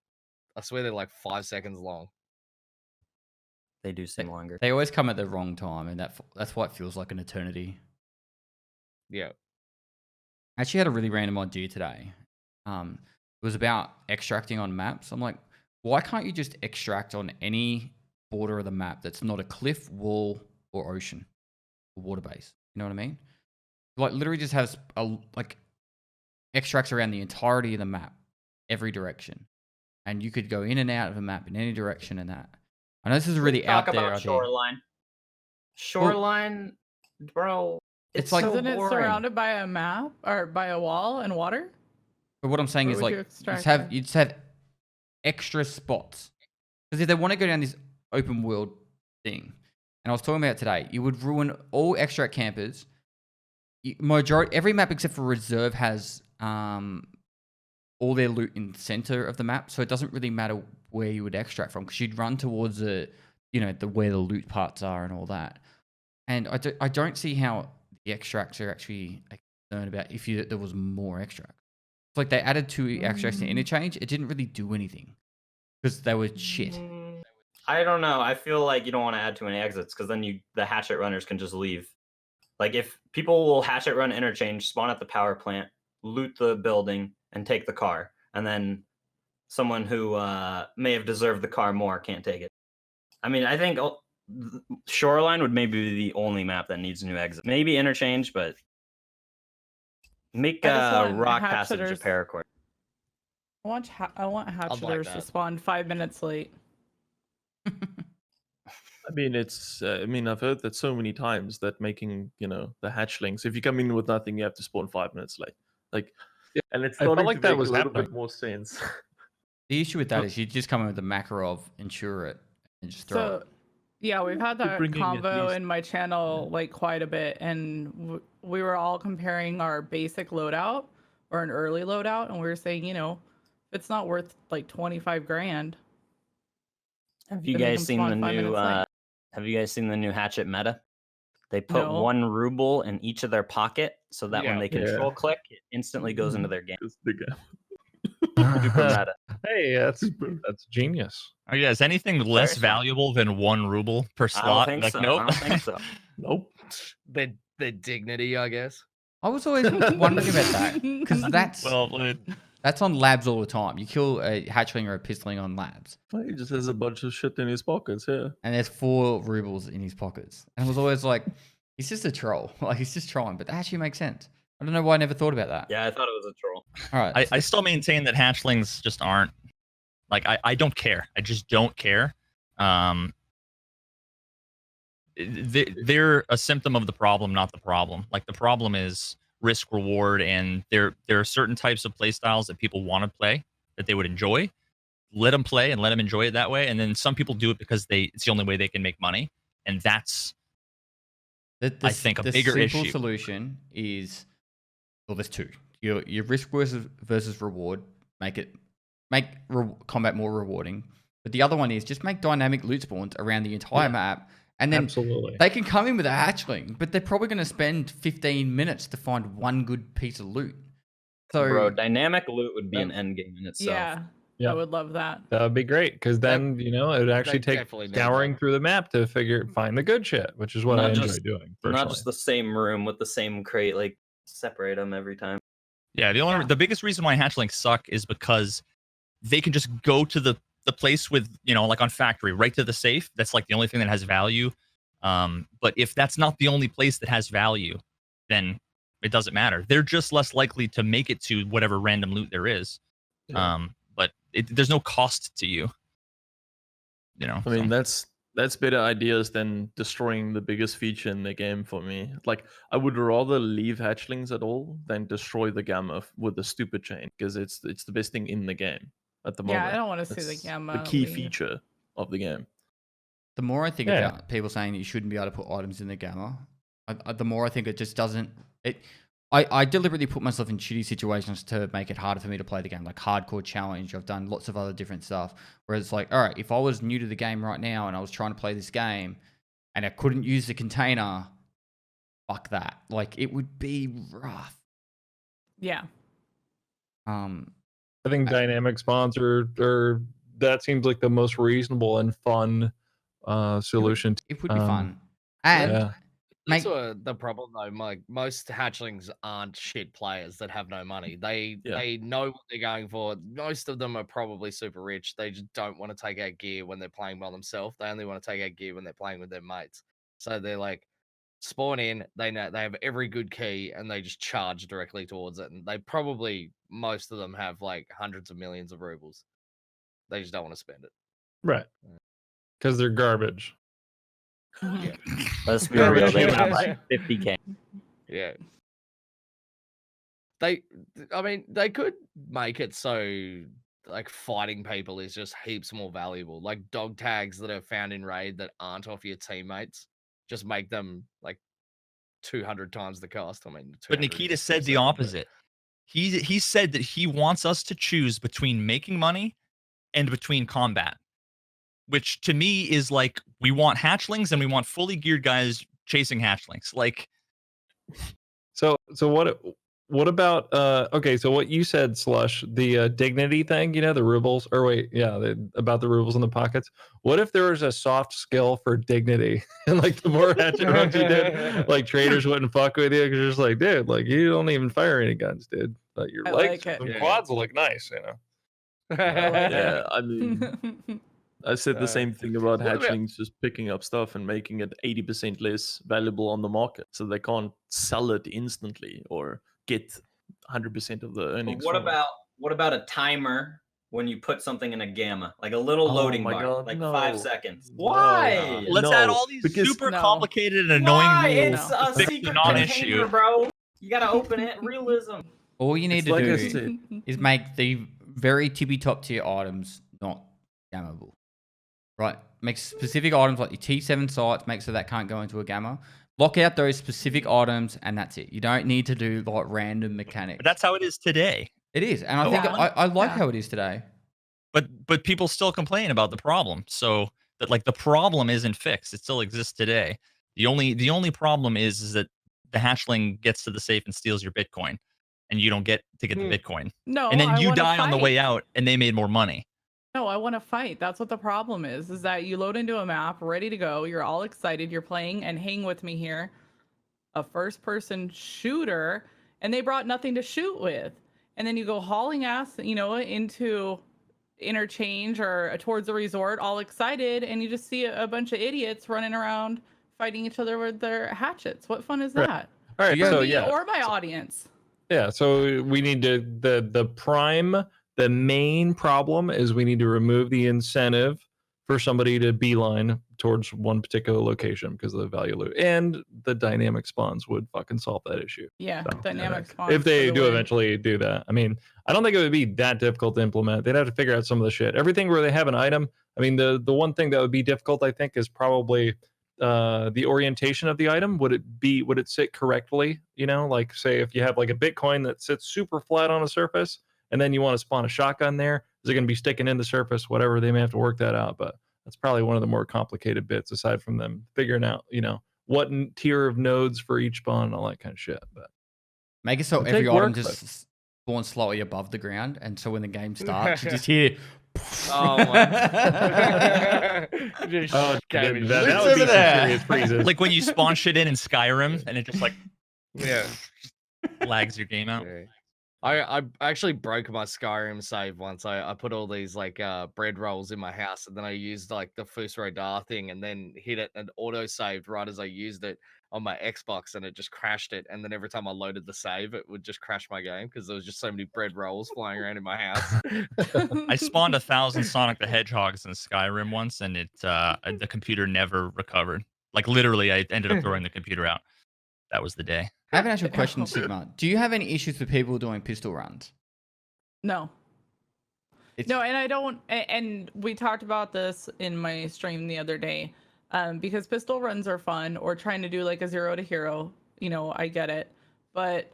I swear they're like 5 seconds long. They do seem longer. They always come at the wrong time, and that's why it feels like an eternity. Yeah. I actually had a really random idea today. It was about extracting on maps. I'm like, why can't you just extract on any border of the map that's not a cliff, wall, or ocean, or water base? You know what I mean? Like literally just has like extracts around the entirety of the map, every direction, and you could go in and out of a map in any direction and that. I know this is a really Talk out there about idea. shoreline. Shoreline, bro. It's like- so Isn't it boring. surrounded by a map or by a wall and water? But what I'm saying Where is would like you extract you just have extra spots. Because if they want to go down this open world thing, and I was talking about it today, you would ruin all extract campers. Every map except for reserve has all their loot in the center of the map, so it doesn't really matter where you would extract from because you'd run towards the where the loot parts are and all that. And I don't see how the extracts are actually concerned about if there was more extract. It's like they added 2 extracts to interchange. It didn't really do anything because they were shit. I don't know. I feel like you don't want to add too many exits because then the hatchet runners can just leave. Like if people will hatchet run interchange, spawn at the power plant, loot the building, and take the car, and then someone who may have deserved the car more can't take it. I mean, I think Shoreline would maybe be the only map that needs a new exit. Maybe Interchange, but make I just want Rock hatch Passage a hitters. paracord. I want hatch like hitters to that. spawn 5 minutes late. I mean, it's. I mean, I've heard that so many times that making the hatchlings. If you come in with nothing, you have to spawn 5 minutes late. Like, Yeah, and it's I felt starting like to that make was a little happening. bit more sense. The issue with that is you just come in with the Makarov, insure it, and just throw it. So, yeah, we've had You're that bringing at convo least- in my channel like quite a bit, and we were all comparing our basic loadout or an early loadout, and we were saying, it's not worth like 25 grand. Have you to make guys them seen spawn the 5 new? minutes late. Have you guys seen the new hatchet meta? They put No. 1 ruble in each of their pocket, so that when Yeah. they control Yeah. click, it instantly goes into their game. It's the game. Super meta. Hey, that's genius. Oh yeah, is anything less smart. valuable than 1 ruble per I slot? don't think Like, so. nope. I don't think so. Nope. Their dignity, I guess. I was always wondering about that because that's on labs all the time. You kill a hatchling or a pistling on labs, He just has a bunch of shit in his pockets. Yeah. and there's 4 rubles in his pockets. And I was always like, he's just a troll. Like he's just trolling. But that actually makes sense. I don't know why I never thought about that. Yeah, I thought it was a troll. All right. I still maintain that hatchlings just aren't like I don't care. I just don't care. They're a symptom of the problem, not the problem. Like the problem is risk reward, and there are certain types of play styles that people want to play that they would enjoy. Let them play and let them enjoy it that way. And then some people do it because it's the only way they can make money, and that's I think a bigger simple issue. solution is, well, there's 2. Your risk versus reward. Make combat more rewarding. But the other one is just make dynamic loot spawns around the entire map, and then Absolutely. they can come in with a hatchling, but they're probably going to spend 15 minutes to find one good piece of loot. So, Bro, dynamic loot would be an end game in itself. Yeah, I would love that. That would be great because then it would actually take definitely need scouring that. through the map to find the good shit, which is what Not I enjoy just- doing. Not Personally. just the same room with the same crate, like separate them every time. Yeah, the biggest reason why hatchlings suck is because they can just go to the place with, like on factory, right to the safe. That's like the only thing that has value. But if that's not the only place that has value, then it doesn't matter. They're just less likely to make it to whatever random loot there is. Yeah. But there's no cost to you. I mean, that's better ideas than destroying the biggest feature in the game for me. Like, I would rather leave hatchlings at all than destroy the gamma with the stupid chain, because it's the best thing in the game at the moment. Yeah, I don't want to see the It's gamma. the key leave. feature of the game. the more I think Yeah. about people saying that you shouldn't be able to put items in the gamma, the more I think it just doesn't. I deliberately put myself in shitty situations to make it harder for me to play the game, like hardcore challenge. I've done lots of other different stuff where it's like, all right, if I was new to the game right now and I was trying to play this game and I couldn't use the container, fuck that. Like, it would be rough. Yeah. I think dynamic spawns are that seems like the most reasonable and fun solution. It would be fun. And Yeah. make, That's the problem though. Like most hatchlings aren't shit players that have no money. They know what they're going for. Most of them are probably super rich. They just don't want to take out gear when they're playing by themselves. They only want to take out gear when they're playing with their mates. So they're like spawn in. They know they have every good key and they just charge directly towards it. And they probably most of them have like hundreds of millions of rubles. They just don't want to spend it. Right. Because they're garbage. Yeah. Let's be real. They have like 50K. Yeah. They could make it so like fighting people is just heaps more valuable. Like dog tags that are found in raid that aren't off your teammates, just make them like 200 times the cost. I mean, But 200 Nikita is said the insane, but- opposite. He said that he wants us to choose between making money and between combat, which to me is like we want hatchlings and we want fully geared guys chasing hatchlings. Like, So what about okay, so what you said, Slush, the dignity thing, the rubles, or wait, yeah, about the rubles in the pockets. What if there was a soft skill for dignity? And like the more hatchet runs you did, like traders wouldn't fuck with you because you're just like, dude, like you don't even fire any guns, dude. But your I legs like it. and Yeah. quads will look nice, Yeah, I mean, I said the same thing about what about- hatchlings just picking up stuff and making it 80% less valuable on the market, so they can't sell it instantly or get 100% of the But earnings. what from it. about a timer when you put something in a gamma, like a little Oh loading my bar, God, like no. 5 seconds? No. Why? Let's add No, all these because- super No. complicated and annoying Why? rules It's to a fix the secret non-issue. container, bro. You gotta open it. Realism. All you need It's to like I do said. is make the very tippy top tier items not gammable. Right? Make specific items like your T7 sights, make so that can't go into a gamma. Lock out those specific items, and that's it. You don't need to do like random mechanics. But that's how it is today. It is, and I Oh, think yeah. I like Yeah. how it is today. But people still complain about the problem. So that like the problem isn't fixed. It still exists today. The only problem is that the hatchling gets to the safe and steals your Bitcoin, and you don't get to get the Bitcoin. No, And then I you wanna die on the way fight. out, and they made more money. No, I want to fight. That's what the problem is that you load into a map, ready to go. You're all excited. You're playing, and hang with me here. A first-person shooter, and they brought nothing to shoot with. And then you go hauling ass, into interchange or towards the resort, all excited, and you just see a bunch of idiots running around fighting each other with their hatchets. What fun is Right. that? All right, Yeah. so Me yeah, or my audience. yeah. So we need to the main problem is we need to remove the incentive for somebody to beeline towards one particular location because of the value loop, and the dynamic spawns would fucking solve that issue. Yeah, So, dynamic spawns if for they the do win. eventually do that. I mean, I don't think it would be that difficult to implement. They'd have to figure out some of the shit. Everything where they have an item. I mean, the one thing that would be difficult, I think, is probably the orientation of the item. Would it sit correctly? Like say if you have like a Bitcoin that sits super flat on a surface, and then you want to spawn a shotgun there, is it going to be sticking in the surface? Whatever, they may have to work that out. But that's probably one of the more complicated bits, aside from them figuring out, what tier of nodes for each spawn and all that kind of shit. But Make it so It'll every take item work, just spawns slightly above the ground, and so when the game starts, you just hear. Oh my! Just Oh, came that in. would be over some there. serious freezes. Like when you spawn shit in Skyrim, and it just like Yeah. lags your game out. Yeah. I actually broke my Skyrim save once. I put all these like bread rolls in my house, and then I used like the Fus Rodar thing, and then hit it and auto saved right as I used it on my Xbox, and it just crashed it. And then every time I loaded the save, it would just crash my game because there was just so many bread rolls flying around in my house. I spawned 1,000 Sonic the Hedgehogs in Skyrim once, and the computer never recovered. Like literally, I ended up throwing the computer out. That was the day. I have an actual question, Sigma. Do you have any issues with people doing pistol runs? No. No, and I don't. And we talked about this in my stream the other day, because pistol runs are fun, or trying to do like a 0 to hero. I get it, but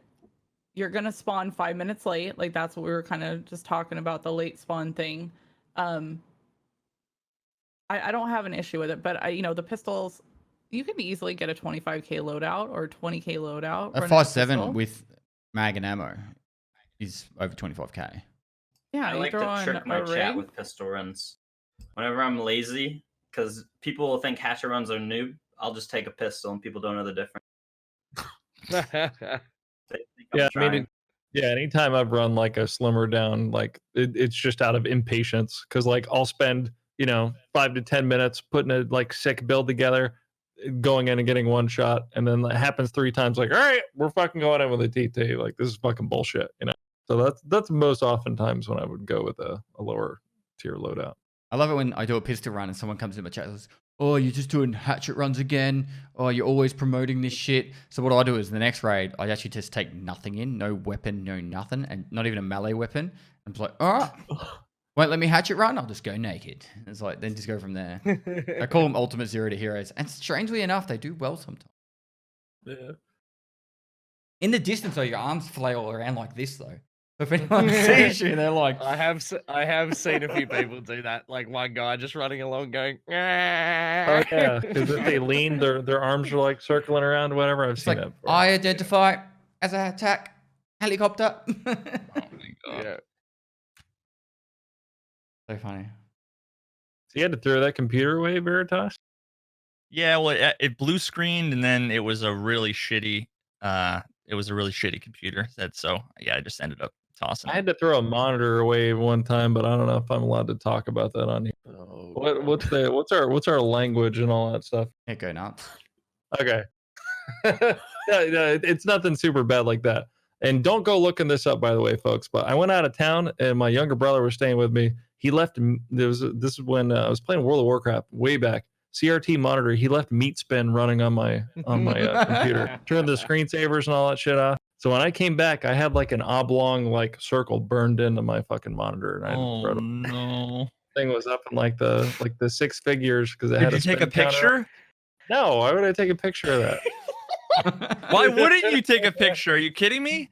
you're gonna spawn 5 minutes late. Like that's what we were kind of just talking about, the late spawn thing. I don't have an issue with it, but the pistols, you can easily get a 25k loadout or 20k loadout. A running 5.7 pistol. with mag and ammo is over 25k. Yeah, I you like throw to on trick my a chat rig. with pistol runs. Whenever I'm lazy, because people will think hatchet runs are noob, I'll just take a pistol and people don't know the difference. They think I'm Yeah, I trying. mean, anytime I've run like a slimmer down, like it's just out of impatience because like I'll spend 5 to 10 minutes putting a like sick build together, going in and getting one shot, and then it happens 3 times. Like, all right, we're fucking going in with a TT. Like this is fucking bullshit, So that's most oftentimes when I would go with a lower tier loadout. I love it when I do a pistol run and someone comes in my chat and says, "Oh, you're just doing hatchet runs again. Oh, you're always promoting this shit." So what I do is the next raid, I actually just take nothing in, no weapon, no nothing, and not even a melee weapon. I'm just like, all right, won't let me hatchet run. I'll just go naked. It's like then just go from there. I call them ultimate 0 to heroes, and strangely enough, they do well sometimes. Yeah. In the distance, though, your arms flail around like this, though. If anyone sees you, they're like, I have seen a few people do that. Like one guy just running along, going, Oh yeah, because if they lean, their arms are like circling around, whatever. I've it's seen like, that before. I identify as an attack helicopter. Yeah. So funny. So you had to throw that computer away, Veritas? Yeah, well, it blue screened, and then it was a really shitty computer. So yeah, I just ended up tossing. I had to throw a monitor away one time, but I don't know if I'm allowed to talk about that on here. Oh, What's our language and all that stuff? Yeah, go nuts. Okay. No, it's nothing super bad like that. And don't go looking this up, by the way, folks. But I went out of town, and my younger brother was staying with me. He left. This is when I was playing World of Warcraft way back. CRT monitor. He left meat spin running on my computer. Turned the screensavers and all that shit off. So when I came back, I had like an oblong like circle burned into my fucking monitor, and I had to throw it. No! Thing was up in like the six figures because I had. Did you take a picture? No, why would I take a picture of that? Why wouldn't you take a picture? Are you kidding me?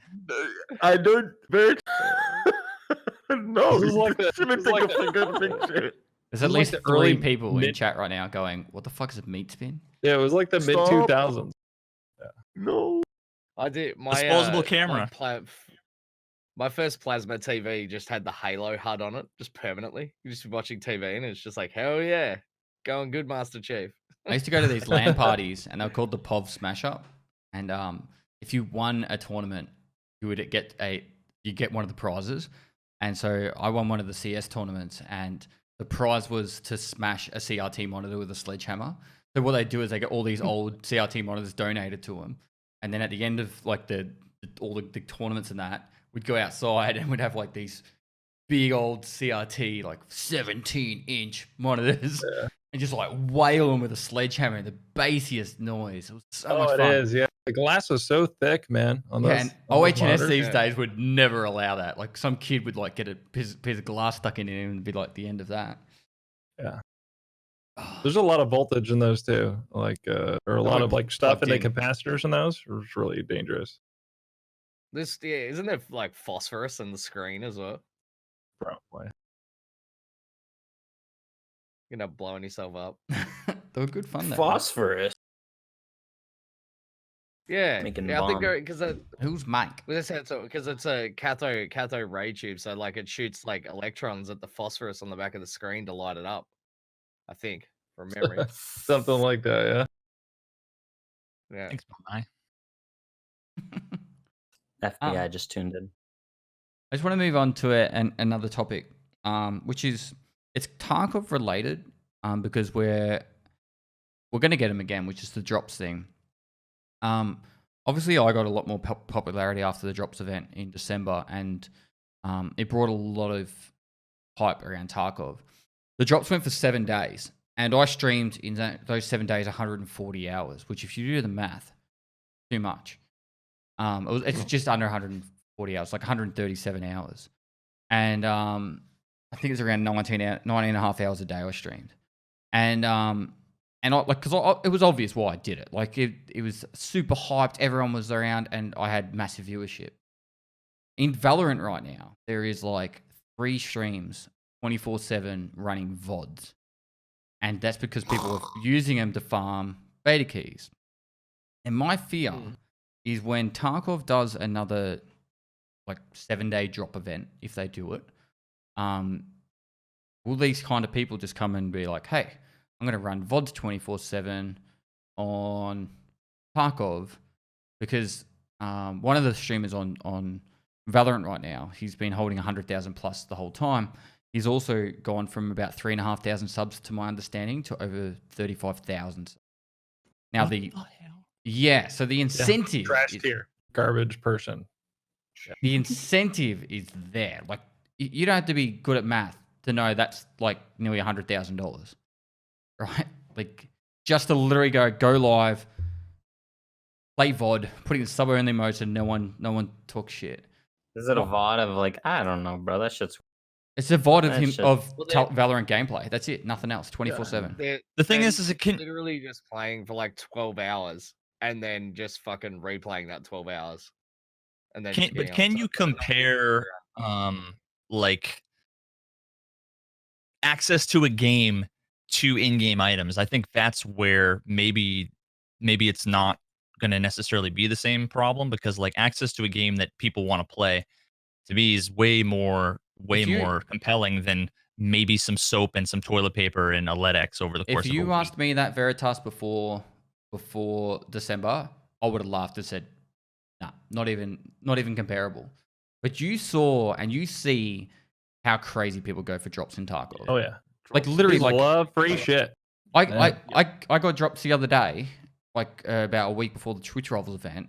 I don't. No, This is like the- shouldn't this is take like a good picture. There's This at is like least the 3 early people in mid- chat right now going, "What the fuck is a meat spin?" Yeah, it was like the mid Stop. 2000s. No. I did my Disposable camera. My first plasma TV just had the Halo HUD on it, just permanently. You just be watching TV and it's just like, hell yeah, going good, Master Chief. I used to go to these LAN parties, and they were called the POV Smash Up. And if you won a tournament, you would get one of the prizes. And so I won one of the CS tournaments, and the prize was to smash a CRT monitor with a sledgehammer. So what they do is they get all these old CRT monitors donated to them, and then at the end of like all the tournaments and that, we'd go outside and we'd have like these big old CRT like 17-inch monitors. Yeah. And just like wail them with a sledgehammer, the bassiest noise. It was so much fun. It is, yeah. The glass was so thick, man. On those, And on those OHS monitors. these days would never allow that. Like some kid would like get a piece of glass stuck in him and be like the end of that. Yeah. There's a lot of voltage in those too, like or a lot of like stuff in the capacitors in those. It's really dangerous. Isn't there like phosphorus in the screen as well? Probably. You know, blowing yourself up. They were good fun though. Phosphorus. Yeah, Making yeah. I think bomb. because Who's Mike? because it's a cathode ray tube, so like it shoots like electrons at the phosphorus on the back of the screen to light it up. I think from memory. Something like that, yeah. Yeah. Thanks, my. FBI just tuned in. I just want to move on to another topic, which is it's Tarkov related, because we're going to get him again, which is the drops thing. Obviously, I got a lot more popularity after the drops event in December, and it brought a lot of hype around Tarkov. The drops went for 7 days, and I streamed in those 7 days 140 hours, which if you do the math, too much. It's just under 140 hours, like 137 hours. And I think it's around 19 and a half hours a day I streamed. And I like, because it was obvious why I did it. Like it was super hyped, everyone was around, and I had massive viewership. In Valorant right now, there is like 3 streams 24/7 running VODs. And that's because people are using them to farm beta keys. And my fear is when Tarkov does another like 7-day drop event, if they do it, will these kind of people just come and be like, hey, I'm going to run VODs 24/7 on Tarkov, because one of the streamers on Valorant right now, he's been holding 100,000 plus the whole time. He's also gone from about 3,500 subs, to my understanding, to over 35,000. Now What the hell? Yeah, so the incentive Trash tier. Garbage person. the incentive is there. Like you don't have to be good at math to know that's like nearly $100,000, right? Like just to literally go live, play VOD, putting the sub only mode so no one talks shit. Is it a VOD of like, I don't know, bro. That shit's It's a VOD of That him shit- of Well, they- Valorant gameplay. That's it. Nothing else. 24/7. The thing is it can. literally just playing for like 12 hours and then just fucking replaying that 12 hours. And then just But getting can on you something. compare like access to a game to in-game items? I think that's where maybe it's not going to necessarily be the same problem, because like access to a game that people want to play, to me, is way more compelling than maybe some soap and some toilet paper and a LEDX over the course If of a you week. asked me that Veritas before December, I would have laughed and said, nah, not even comparable. But you saw and you see how crazy people go for drops in Tarkov. Oh yeah, Like literally, people like love free shit. I got drops the other day, like about a week before the Twitch Rivals event,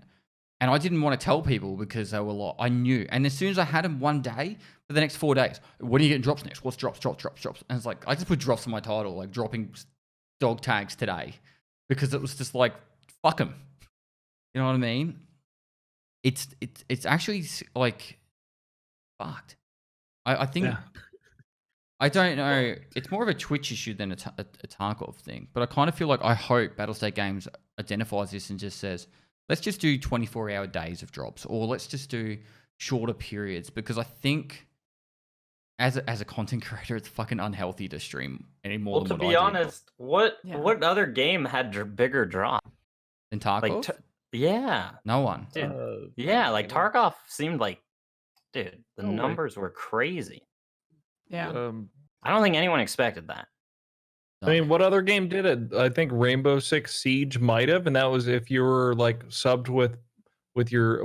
and I didn't want to tell people because they were like, I knew. And as soon as I had them one day, for the next 4 days, when are you getting drops next? What's drops? And it's like, I just put drops on my title, like dropping dog tags today, because it was just like, fuck them. You know what I mean? It's actually like fucked. I think. Yeah. I don't know. It's more of a Twitch issue than a Tarkov thing. But I kind of feel like I hope Battlestate Games identifies this and just says, let's just do 24-hour days of drops, or let's just do shorter periods, because I think as a content creator, it's fucking unhealthy to stream any more Well, than to what be I do. honest, what other game had bigger drop? Than Tarkov? Like, yeah, No one. dude. Yeah, like Tarkov seemed like, dude, the No way. numbers were crazy. Yeah. I don't think anyone expected that. No. I mean, what other game did it? I think Rainbow Six Siege might have, and that was if you were like subbed if you're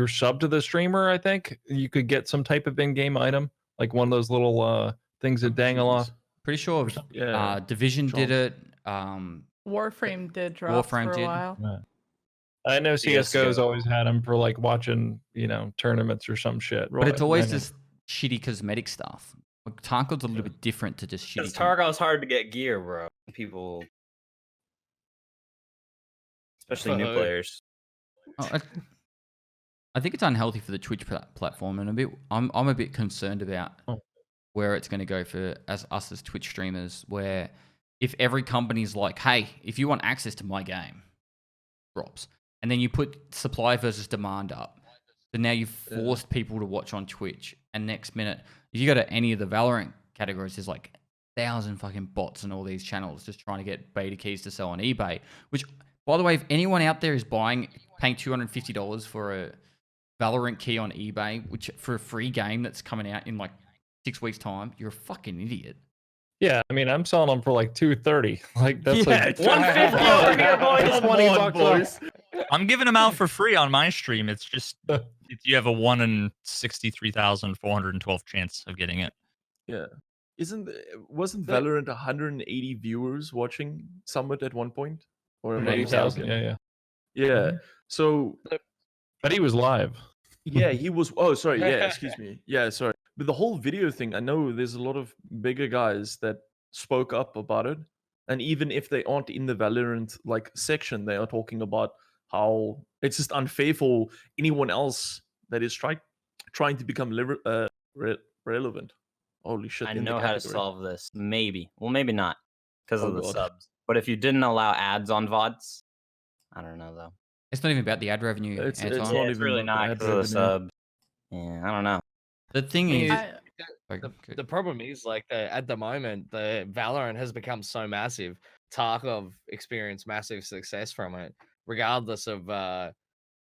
subbed to the streamer. I think you could get some type of in-game item, like one of those little things that dangle off. Pretty sure Yeah. Division did it. Warframe did drops Warframe for a did. while. I know CS:GO's CS:GO. always had them for like watching, tournaments or some shit. But it's Right. always I know. just shitty cosmetic stuff. Like, Tarkov's a little bit different to just shitty. Because Tarkov's hard to get gear, bro. People, especially For new who? players. I think it's unhealthy for the Twitch platform, and I'm a bit concerned about where it's going to go for us as Twitch streamers. Where if every company's like, hey, if you want access to my game, drops, and then you put supply versus demand up, so now you've forced people to watch on Twitch, and next minute, if you go to any of the Valorant categories, there's like 1,000 fucking bots and all these channels just trying to get beta keys to sell on eBay. Which, by the way, if anyone out there is paying $250 for a Valorant key on eBay, which for a free game that's coming out in like 6 weeks' time, you're a fucking idiot. Yeah, I mean, I'm selling them for like $230. Like that's Yeah, like it's 150 over here, boys. 20 bucks boys. I'm giving them out for free on my stream. It's just you have a 1 in 63,412 chance of getting it. Yeah. Wasn't Valorant 180 viewers watching Summit at one point? Or am I 80,000. mistaken? Yeah. Yeah. So But he was live. yeah, he was. Oh, sorry. Yeah, excuse me. Yeah, sorry. But the whole video thing, I know there's a lot of bigger guys that spoke up about it, and even if they aren't in the Valorant like section, they are talking about how it's just unfair for anyone else that is trying to become relevant. Holy shit! I in the know how to category. solve this. Maybe. Well, maybe not because Oh, of the God. subs. But if you didn't allow ads on VODs, I don't know though. It's not even about the ad revenue. It's Anton. not Yeah, even it's really about not the ad because of the revenue. subs. Yeah, I don't know. The thing I mean, is, The problem is like at the moment the Valorant has become so massive. Tarkov experienced massive success from it, regardless of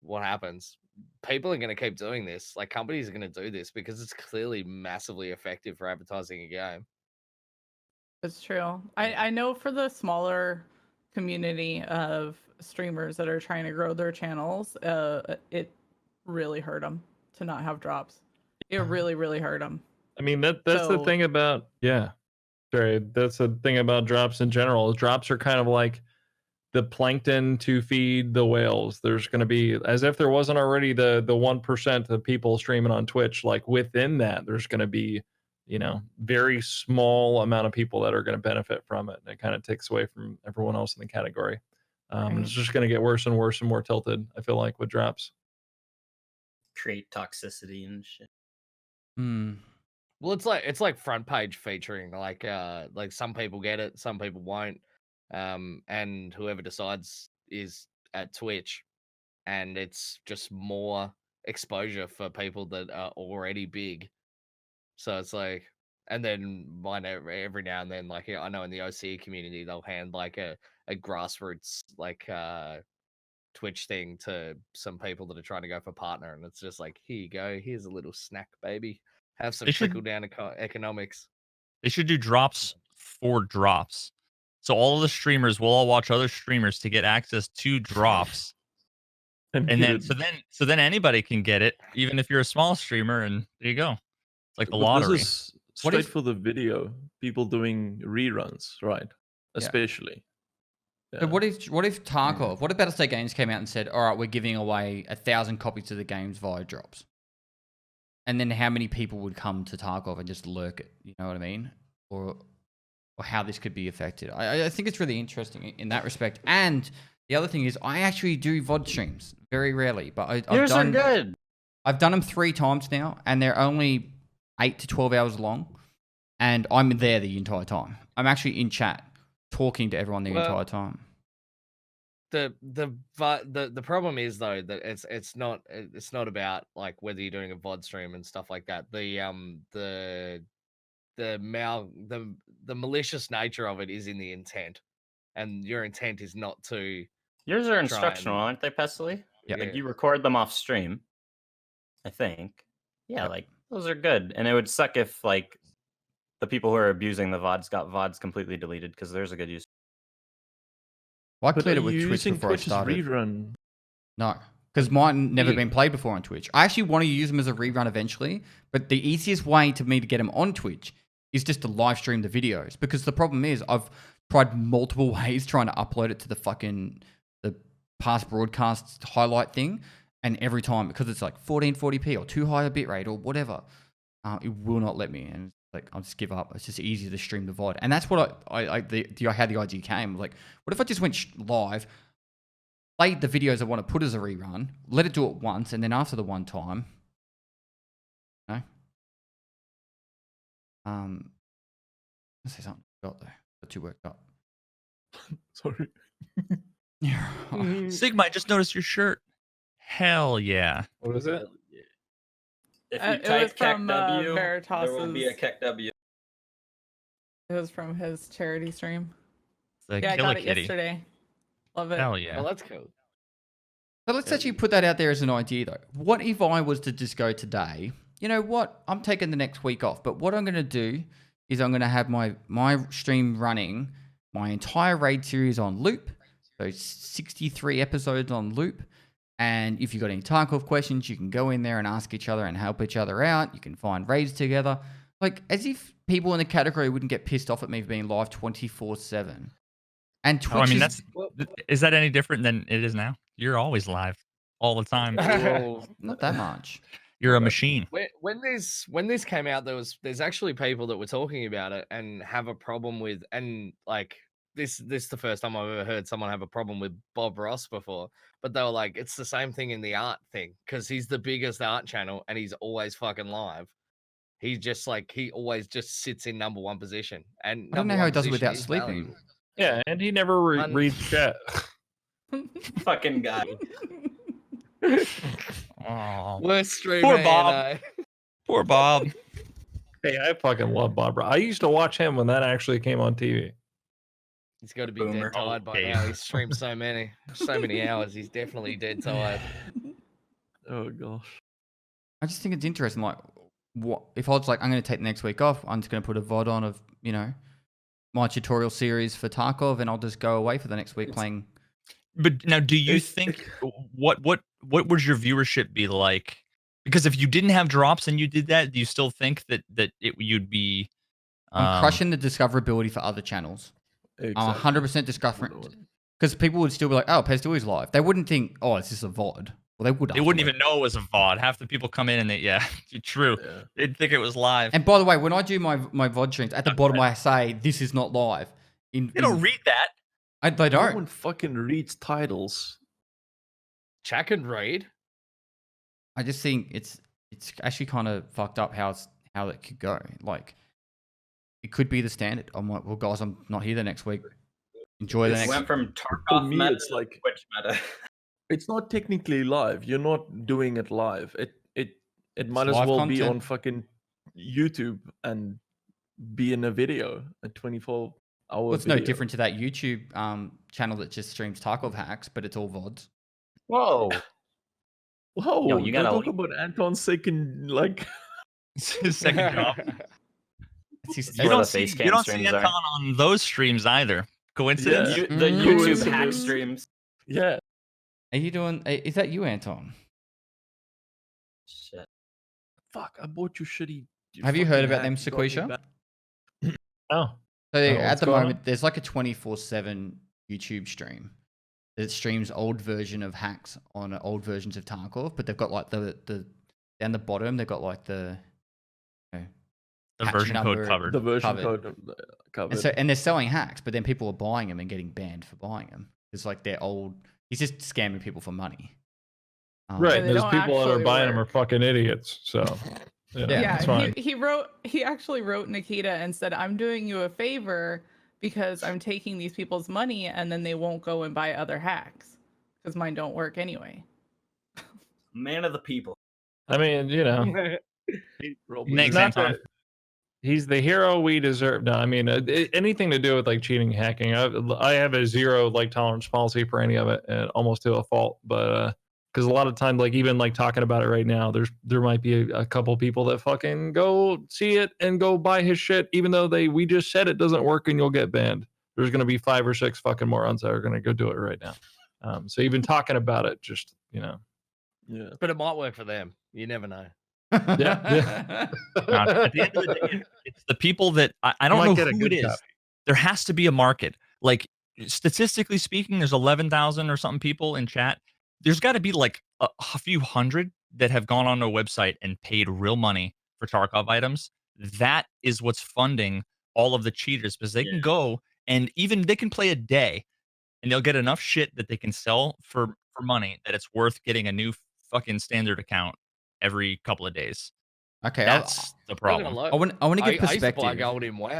what happens. People are going to keep doing this. Like companies are going to do this because it's clearly massively effective for advertising a game. It's true. I know for the smaller community of streamers that are trying to grow their channels, it really hurt them to not have drops. It really, really hurt them. I mean, that's the So- thing about Sorry, that's the thing about drops in general. Drops are kind of like the plankton to feed the whales. There's going to be, as if there wasn't already the 1% of people streaming on Twitch. Like within that, there's going to be, very small amount of people that are going to benefit from it. And it kind of takes away from everyone else in the category. And it's just going to get worse and worse and more tilted, I feel like, with drops. Create toxicity and shit. Well, it's like front page featuring. Like some people get it, some people won't. And whoever decides is at Twitch, and it's just more exposure for people that are already big. So it's like, and then mine every now and then, like I know in the OC community, they'll hand like a grassroots like Twitch thing to some people that are trying to go for partner, and it's just like, here you go, here's a little snack, baby. Have some They should- trickle down economics. They should do drops for drops. So all of the streamers will all watch other streamers to get access to drops. And get then it. so then anybody can get it, even if you're a small streamer, and there you go. It's like the But lottery. this is What straight if- for the video. People doing reruns, right? Especially. So what if Tarkov? Mm. What if Battlestate Games came out and said, "All right, we're giving away 1,000 copies of the games via drops," and then how many people would come to Tarkov and just lurk it? You know what I mean? Or how this could be affected. I think it's really interesting in that respect. And the other thing is, I actually do VOD streams very rarely, but I've Yours are done good. I've done them 3 times now, and they're only 8 to 12 hours long, and I'm there the entire time. I'm actually in chat talking to everyone the entire time. The problem is though that it's not about like whether you're doing a VOD stream and stuff like that. The malicious nature of it is in the intent, and your intent is not to. Yours are try instructional, and- aren't they, Pestily? Yeah. Like you record them off stream, I think. Yeah, Yep. like those are good. And it would suck if like the people who are abusing the VODs got VODs completely deleted because there's a good use. Well, I But cleared are it with you Twitch using before I Twitch's started. rerun? No, because mine never Yeah. been played before on Twitch. I actually want to use them as a rerun eventually, but the easiest way to me to get them on Twitch is just to live stream the videos. Because the problem is, I've tried multiple ways trying to upload it to the past broadcasts highlight thing, and every time, because it's like 1440p or too high a bitrate or whatever, it will not let me. And like, I'll just give up. It's just easier to stream the VOD, and that's what how the idea came. Like, what if I just went live? Played the videos I want to put as a rerun, let it do it once, and then after the one time, no. Let's say something I got though. Got too worked up. Sorry. Yeah. Sigma, I just noticed your shirt. Hell yeah. What is it? If It you was type from, KEKW, there will be a Veritas's- KEKW. It was from his charity stream. The Yeah, I Killer got it Kitty. yesterday. Love it. Hell yeah. Well, that's cool. So let's actually put that out there as an idea though. What if I was to just go today? You know what? I'm taking the next week off, but what I'm going to do is I'm going to have my stream running my entire raid series on loop. So 63 episodes on loop. And if you've got any Tarkov questions, you can go in there and ask each other and help each other out. You can find raids together. Like, as if people in the category wouldn't get pissed off at me for being live 24/7. And Twitch Oh, I mean, is, is that any different than it is now? You're always live all the time. well, not that much. You're a machine. When this came out, there's actually people that were talking about it and have a problem with, and like this is the first time I've ever heard someone have a problem with Bob Ross before. But they were like, it's the same thing in the art thing because he's the biggest art channel and he's always fucking live. He's just like he always just sits in number 1 position. And I don't know number how 1 he does it position without is sleeping. valuable. Yeah, and he never reads chat. Fucking guy. Oh, Worst streamer. Poor Bob. NA. poor Bob. Hey, I fucking love Bob. I used to watch him when that actually came on TV. He's got to be Boomer. dead tired by Okay. now. He's streamed so many hours. He's definitely dead tired. Oh gosh. I just think it's interesting. Like, what if I was like, I'm going to take the next week off. I'm just going to put a VOD on of, you know, my tutorial series for Tarkov, and I'll just go away for the next week playing. But now, do you It's- think what would your viewership be like? Because if you didn't have drops and you did that, do you still think that you'd be? I'm crushing the discoverability for other channels. I'm 100% discovering, because people would still be like, "Oh, Pestyli's live." They wouldn't think, "Oh, it's just a VOD." Well, they would. They wouldn't afterward. even know it was a VOD. Half the people come in and true. Yeah. They'd think it was live. And by the way, when I do my VOD streams, at the bottom I say, "This is not live." They don't read that. They No don't. one fucking reads titles. Chat can read. I just think it's actually kind of fucked up how it could go. Like, it could be the standard. I'm like, well, guys, I'm not here the next week. Enjoy the It next. went from For Tarkov me, meta it's to like Twitch meta. it's not technically live. You're not doing it live. It might as live well be content. on fucking YouTube and be in a video, a 24-hour Well, it's video. no different to that YouTube channel that just streams Tarkov hacks, but it's all VODs. Whoa. Whoa, Yo, you don't gotta talk about Anton's second, like, It's his second job. It's his, That's You where don't the see face cam you don't see streams Anton are. on those streams either. Coincidence? Yeah. The Mm. YouTube hack streams. yeah. Are you doing? Is that you, Anton? Shit. Fuck, I bought you shitty. Have you heard fucking about them, hack, you got me Sequisha? back. Oh, So Oh, at what's the going moment, on? there's like a 24/7 YouTube stream that streams old version of hacks on old versions of Tarkov, but they've got like the down the bottom, they've got like the you know, The patch version code number covered. The version covered. code And covered. so and they're selling hacks, but then people are buying them and getting banned for buying them. It's like they're old. He's just scamming people for money. right. they Those don't people that are actually buying them are work. fucking idiots. So you know, Yeah, it's fine. He actually wrote Nikita and said, I'm doing you a favor because I'm taking these people's money and then they won't go and buy other hacks because mine don't work anyway. Man of the people. I mean, you know, Thanks, it's not Anton. that he's the hero we deserve. No, I mean anything to do with like cheating, hacking. I have a zero like tolerance policy for any of it, and almost to a fault. But because a lot of time, like even like talking about it right now, there might be a couple people that fucking go see it and go buy his shit, even though we just said it doesn't work and you'll get banned. There's gonna be 5 or 6 fucking morons that are gonna go do it right now. So even talking about it, just Yeah. But it might work for them. You never know. Yeah. No, at the end of the day, it's the people that I don't Might know get a who good it is. copy. There has to be a market. Like statistically speaking, there's 11,000 or something people in chat. There's got to be like a few hundred that have gone on a website and paid real money for Tarkov items. That is what's funding all of the cheaters because they can go and even they can play a day and they'll get enough shit that they can sell for money that it's worth getting a new fucking standard account every couple of days. Okay, That's the Not gonna problem. lie. I want to give I used to buy perspective. gold in WoW.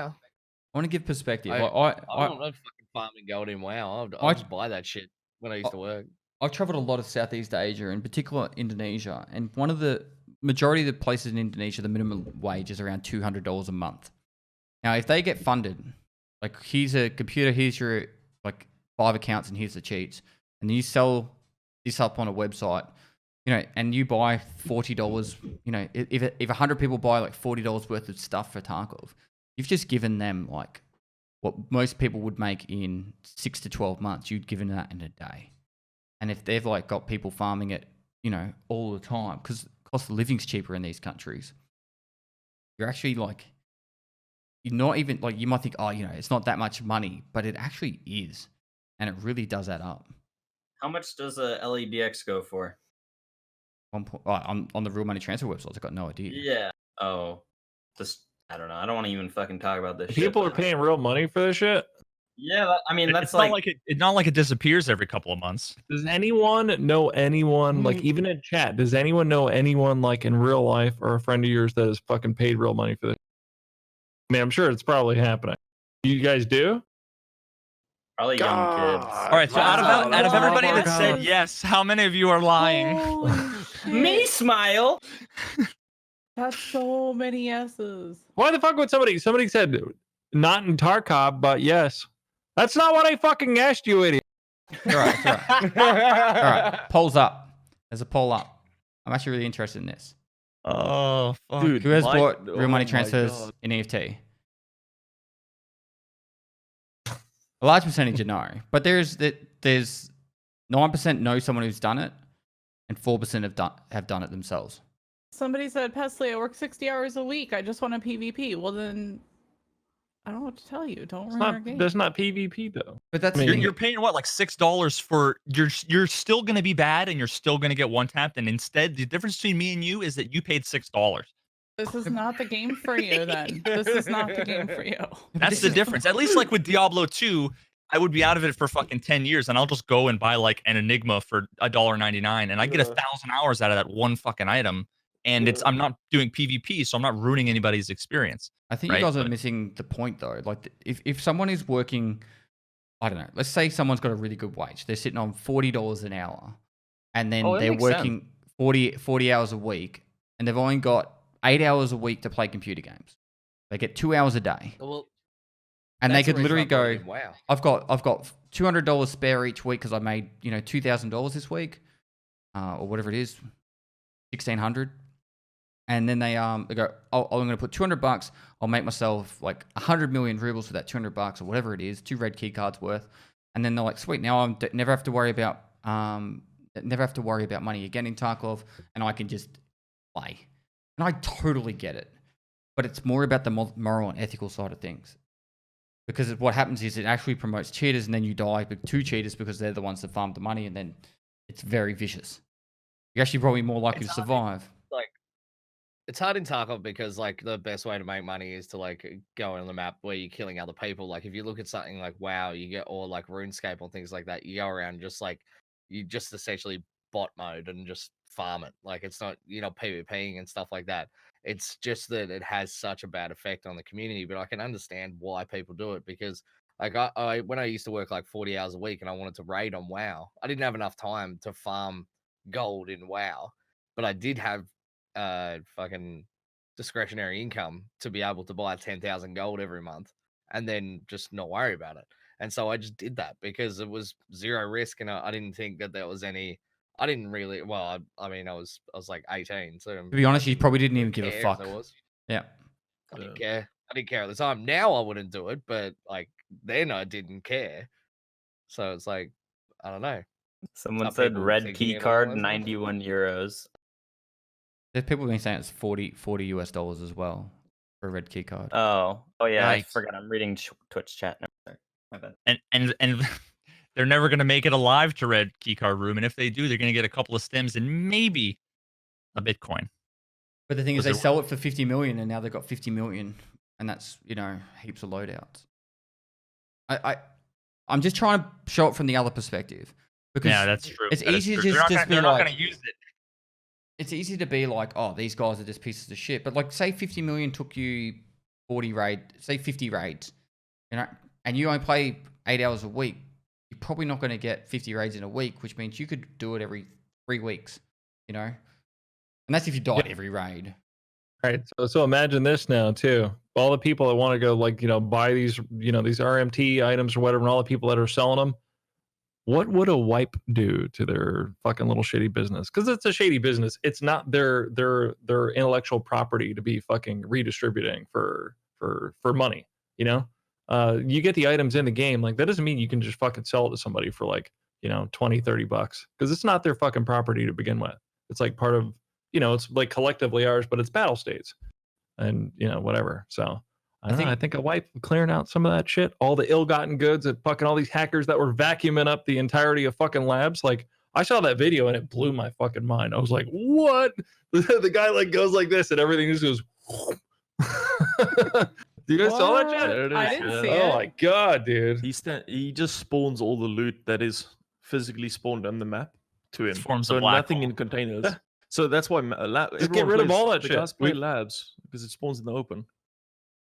I want to give perspective. I- Like, I'm not fucking farming gold in WoW. I- I'll just buy that shit when I used to work. I've traveled a lot of Southeast Asia, in particular Indonesia, and one of the majority of the places in Indonesia, the minimum wage is around $200 a month. Now, if they get funded, like here's a computer, here's your like 5 accounts, and here's the cheats, and then you sell this up on a website, you know, and you buy $40, you know, if 100 people buy like $40 worth of stuff for Tarkov, you've just given them like what most people would make in 6 to 12 months. You'd given that in a day. And if they've like got people farming it, you know, all the time, because cost of living's cheaper in these countries, you're actually like, you're not even like, you might think, oh, you know, it's not that much money, but it actually is, and it really does add up. How much does a LEDX go for? On the real money transfer websites, I've got no idea. Yeah. Oh, just I don't know. I don't want to even fucking talk about this. people are shit. paying real money for this shit. Yeah, I mean that's It's not like it's not like it disappears every couple of months. Does anyone know anyone, like even in chat, does anyone know anyone like in real life or a friend of yours that has fucking paid real money for this? I mean, I'm sure it's probably happening. You guys do? probably young kids. All right, so out of everybody that said yes, how many of you are lying? Holy Me shit. smile. That's so many yeses. Why the fuck would somebody said not in Tarkov, but yes. That's not what I fucking asked you, idiot. All right, it's all right. All right, polls up. There's a poll up. I'm actually really interested in this. Oh, fuck. Dude, Who has my- bought oh real money my transfers God. in EFT? A large percentage no, but there's 9% know someone who's done it, and 4% have done it themselves. Somebody said, Pestily, I work 60 hours a week. I just want a PvP. Well, then I don't know what to tell you. Don't ruin our game. That's not PvP though. But that's I mean, the thing. You're paying what, like $6 for you're still gonna be bad and you're still gonna get one tapped, and instead the difference between me and you is that you paid $6. This is not the game for you then. This is not the game for you. That's the difference. At least like with Diablo 2, I would be out of it for fucking 10 years and I'll just go and buy like an Enigma for $1.99 and I get 1,000 hours out of that one fucking item. And I'm not doing PvP, so I'm not ruining anybody's experience. I think right? you guys are But- missing the point though. Like if someone is working, I don't know, let's say someone's got a really good wage. They're sitting on $40 an hour, and then Oh, that they're makes working 40 hours a week, and they've only got 8 hours a week to play computer games. They get 2 hours a day. Well, And they that's the could reason literally I bought go, it in WoW. I've got $200 spare each week because I made, you know, $2,000 this week, or whatever it is, $1,600. And then they go, oh, I'm going to put $200. I'll make myself like 100 million rubles for that $200 or whatever it is, 2 red key cards worth. And then they're like, sweet, now I never have to worry about never have to worry about money again in Tarkov, and I can just play. And I totally get it. But it's more about the moral and ethical side of things. Because what happens is it actually promotes cheaters, and then you die with 2 cheaters because they're the ones that farm the money, and then it's very vicious. You're actually probably more likely to survive. It's hard in Tarkov because like the best way to make money is to like go on the map where you're killing other people. Like if you look at something like WoW, you get, or like RuneScape or things like that, you go around just like you just essentially bot mode and just farm it. Like it's not, you know, PvPing and stuff like that. It's just that it has such a bad effect on the community. But I can understand why people do it because like I when I used to work like 40 hours a week and I wanted to raid on WoW, I didn't have enough time to farm gold in WoW, but I did have fucking discretionary income to be able to buy 10,000 gold every month and then just not worry about it. And so I just did that because it was 0 risk, and I didn't think that there was any. I didn't really. Well, I mean, I was like 18, so To be honest, you probably didn't even give a care if fuck. there was. Yeah. I didn't care. I didn't care at the time. Now I wouldn't do it, but like then I didn't care. So it's like I don't know. Someone Are said people red thinking key it card, along those lines? 91 euros. There's people been saying it's $40 US as well for a red key card. Oh yeah, I Yikes. forgot. I'm reading Twitch chat now. Sorry. My bad. And they're never going to make it alive to red keycard room, and if they do, they're going to get a couple of stems and maybe a Bitcoin. But the thing is, Was they there- sell it for 50 million, and now they've got 50 million, and that's, you know, heaps of loadouts. I'm just trying to show it from the other perspective, because Yeah, that's true. it's That is easy to true. just be they're not like, going to use it. it's easy to be like, oh, these guys are just pieces of shit. But like, say 50 million took you 50 raids, you know, and you only play 8 hours a week, you're probably not going to get 50 raids in a week, which means you could do it every 3 weeks, you know, and that's if you died every raid. All right, so imagine this now too. All the people that want to go like, you know, buy these, you know, these RMT items or whatever, and all the people that are selling them. What would a wipe do to their fucking little shady business? Because it's a shady business. It's not their intellectual property to be fucking redistributing for money. You know, you get the items in the game. Like that doesn't mean you can just fucking sell it to somebody for like, you know, $20-$30 because it's not their fucking property to begin with. It's like part of, you know, it's like collectively ours, but it's battle states and, you know, whatever. So I think a wipe clearing out some of that shit, all the ill-gotten goods that fucking all these hackers that were vacuuming up the entirety of fucking labs. Like I saw that video and it blew my fucking mind. I was like, what? The guy like goes like this and everything just goes. You guys saw that shit? There it is. I didn't see Oh it. my god, dude. He just spawns all the loot that is physically spawned on the map to him. Forms a So black nothing hole. in containers. So that's why Just get rid of all that the shit. guys play labs because it spawns in the open.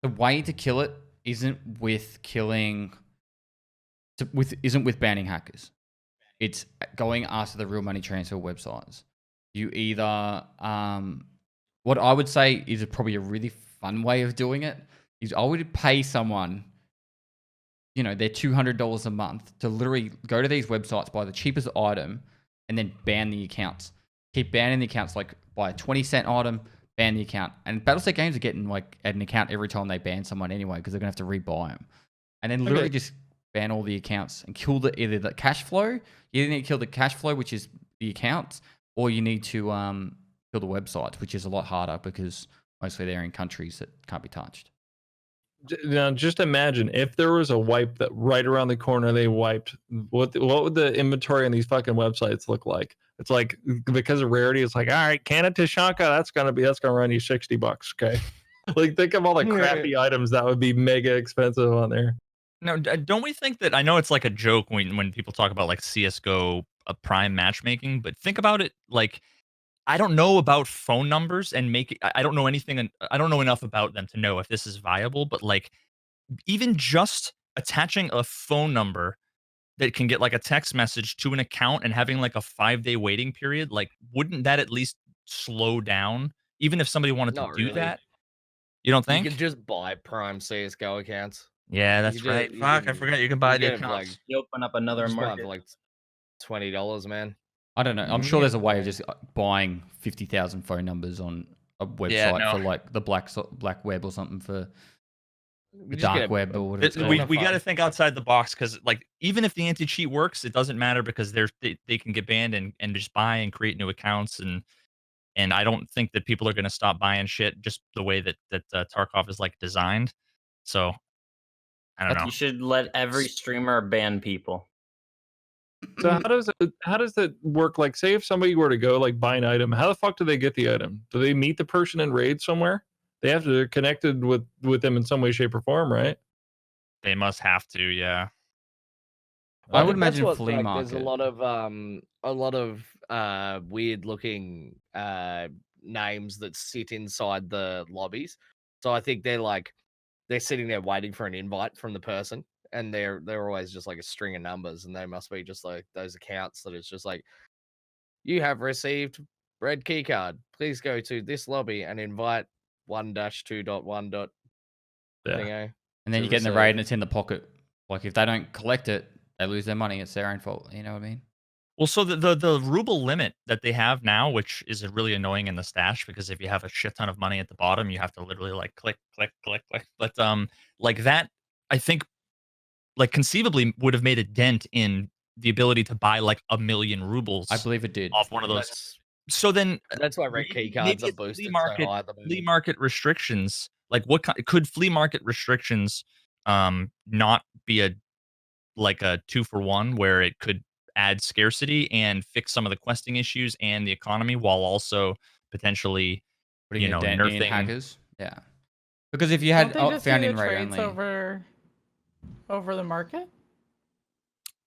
The way to kill it isn't with banning hackers. It's going after the real money transfer websites. You either what I would say is probably a really fun way of doing it is I would pay someone, you know, their $200 a month to literally go to these websites, buy the cheapest item, and then ban the accounts. Keep banning the accounts, like buy a 20-cent item, ban the account. And Battlestate Games are getting like an account every time they ban someone anyway because they're going to have to rebuy them. And then literally just ban all the accounts and kill either the cash flow. You either need to kill the cash flow, which is the accounts, or you need to kill the websites, which is a lot harder because mostly they're in countries that can't be touched. Now, just imagine if there was a wipe that right around the corner they wiped. What would the inventory on these fucking websites look like? It's like because of rarity, it's like, all right, Canna Tashanka, that's gonna run you $60. Okay, like think of all the crappy items that would be mega expensive on there. No, don't we think that? I know it's like a joke when people talk about like CS:GO prime matchmaking, but think about it like. I don't know about phone numbers and I don't know anything. I don't know enough about them to know if this is viable, but like even just attaching a phone number that can get like a text message to an account and having like a 5-day waiting period, like wouldn't that at least slow down? Even if somebody wanted to Not do really. that? You don't think? You can just buy Prime CS:GO accounts. Yeah, that's You right. ju- you Fuck, I can- forgot you can buy you the get it for, like, accounts. You open up another just buy it market. for like $20, man. I don't know. I'm sure there's a way of just buying 50,000 phone numbers on a website for like the black web or something for the dark web or whatever it's We called. got to think outside the box because like even if the anti cheat works, it doesn't matter because they can get banned and just buy and create new accounts and I don't think that people are going to stop buying shit just the way that Tarkov is like designed. So I don't know. You should let every streamer ban people. So how does that work? Like, say if somebody were to go like buy an item, how the fuck do they get the item? Do they meet the person in raid somewhere? They have to connected with them in some way, shape, or form, right? They must have to, yeah. I would That's imagine what, flea like, market. There's a lot of weird looking names that sit inside the lobbies. So I think they're sitting there waiting for an invite from the person, and they're always just like a string of numbers, and they must be just like those accounts that it's just like, you have received red key card. Please go to this lobby and invite 1-2.1. Yeah. And then to you get in the receive. raid and it's in the pocket. Like if they don't collect it, they lose their money. It's their own fault. You know what I mean? Well, so the ruble limit that they have now, which is really annoying in the stash because if you have a shit ton of money at the bottom, you have to literally like click, click, click, click. But like that, I think like conceivably would have made a dent in the ability to buy like 1 million rubles. I believe it did. Off one of those. So then That's why red key cards are it's boosted so high at the moment. flea market restrictions. Like what could flea market restrictions not be a 2-for-1 where it could add scarcity and fix some of the questing issues and the economy while also potentially Putting a dent in nerfing hackers. Yeah. Because if you had Don't they just found do in the raid trades only. over the market?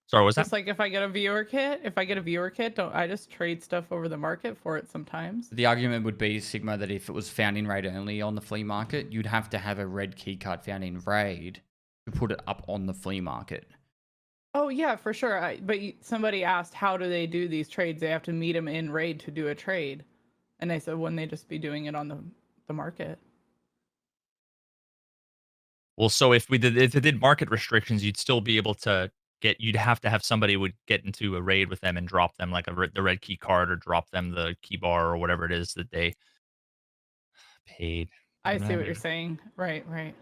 Sorry, was Just that? like if I get a viewer kit, don't I just trade stuff over the market for it sometimes? The argument would be, Sigma, that if it was found in raid only on the flea market, you'd have to have a red keycard found in raid to put it up on the flea market. Oh yeah, for sure. Somebody asked, how do they do these trades? They have to meet them in raid to do a trade, and I said, wouldn't they just be doing it on the market? Well, so if it did market restrictions, you'd still be able to you'd have to have somebody would get into a raid with them and drop them like the red key card or drop them the key bar or whatever it is that they paid. I see what you're saying. Right.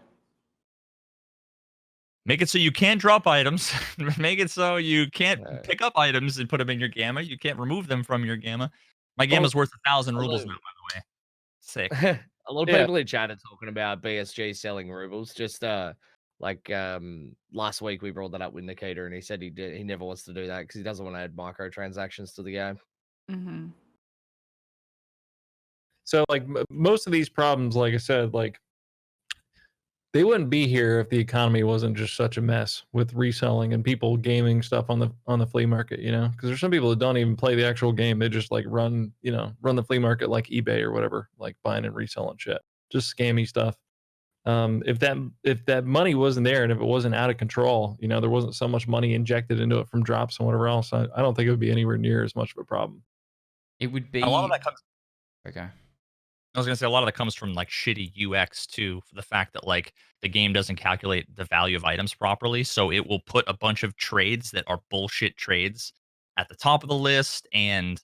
Make it so you can't drop items. Make it so you can't pick up items and put them in your gamma. You can't remove them from your gamma. My gamma's worth 1,000 rubles now, by the way. Sick. A lot of people in chat are talking about BSG selling rubles. Just last week we brought that up with Nikita, and he said he never wants to do that because he doesn't want to add microtransactions to the game. Mm-hmm. So like most of these problems, like I said, like they wouldn't be here if the economy wasn't just such a mess with reselling and people gaming stuff on the flea market, because there's some people that don't even play the actual game. They just like run the flea market like eBay or whatever, like buying and reselling shit, just scammy stuff. If that money wasn't there and if it wasn't out of control, there wasn't so much money injected into it from drops and whatever else, I don't think it would be anywhere near as much of a problem. It would be a lot of that comes. Okay. I was gonna say a lot of that comes from like shitty UX too, for the fact that like the game doesn't calculate the value of items properly, so it will put a bunch of trades that are bullshit trades at the top of the list, and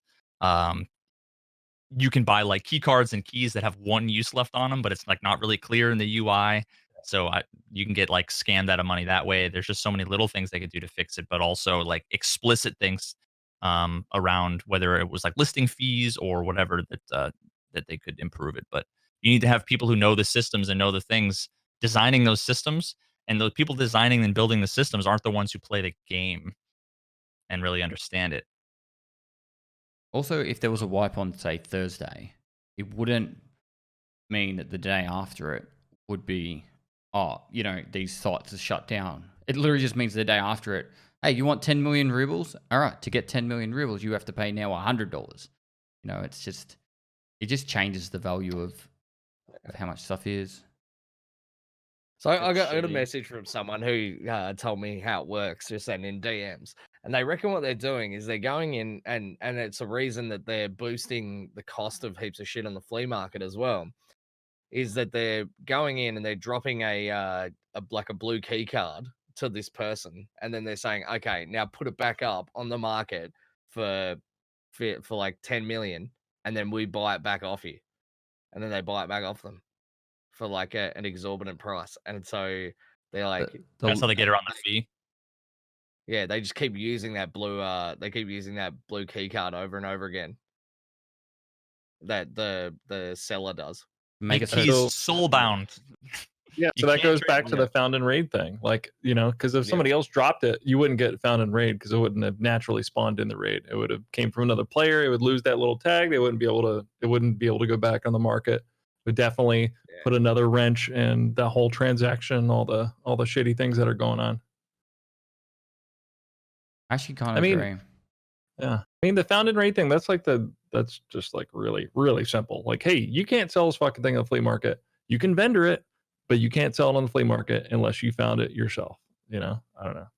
you can buy like key cards and keys that have one use left on them, but it's like not really clear in the UI. So you can get like scammed out of money that way. There's just so many little things they could do to fix it, but also like explicit things around whether it was like listing fees or whatever that they could improve it. But you need to have people who know the systems and know the things designing those systems, and the people designing and building the systems aren't the ones who play the game and really understand it. Also, if there was a wipe on, say, Thursday, it wouldn't mean that the day after it would be, these sites are shut down. It literally just means the day after it, hey, you want 10 million rubles? All right, to get 10 million rubles, you have to pay now $100. It just changes the value of how much stuff is. So I got a message from someone who told me how it works, just sent in DMs. And they reckon what they're doing is they're going in, and it's a reason that they're boosting the cost of heaps of shit on the flea market as well, is that they're going in and they're dropping a blue key card to this person, and then they're saying, okay, now put it back up on the market for like 10 million, and then we buy it back off you. And then they buy it back off them for like an exorbitant price, and so they're like, That's how they get around the fee. yeah, they just keep using that blue key card over and over again. That the seller does. Make Like, it he's so soul bound. Yeah, You so that can't goes trade back him to yet. the found and raid thing. Like, you know, because if Yeah. somebody else dropped it, you wouldn't get found and raid because it wouldn't have naturally spawned in the raid. It would have came from another player. It would lose that little tag. They wouldn't be able to. It wouldn't be able to go back on the market. It would definitely put another wrench in the whole transaction. All the shitty things that are going on. I actually kind I of mean, agree. Yeah, I mean the found and raid thing. That's just like really simple. Like, hey, you can't sell this fucking thing on the flea market. You can vendor it, but you can't sell it on the flea market unless you found it yourself. You know, I don't know.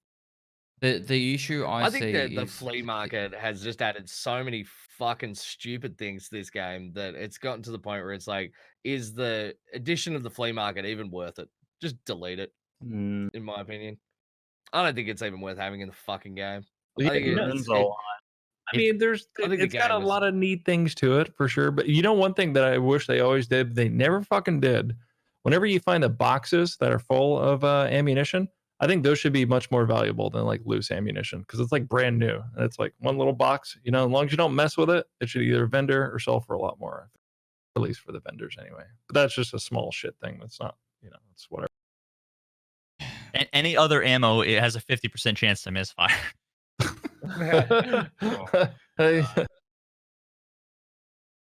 The issue I think see that the is flea market has just added so many fucking stupid things to this game that it's gotten to the point where it's like, is the addition of the flea market even worth it? Just delete it, Mm, in my opinion. I don't think it's even worth having in the fucking game. I Yeah, think no, ruins a lot. I mean, I think the it's got game a was- lot of neat things to it for sure. But you know, one thing that I wish they always did, they never fucking did. Whenever you find the boxes that are full of ammunition, I think those should be much more valuable than like loose ammunition because it's like brand new and it's like one little box. You know, as long as you don't mess with it, it should either vendor or sell for a lot more. At least for the vendors, anyway. But that's just a small shit thing. That's not, you know, it's whatever. Any other ammo, it has a 50% chance to misfire.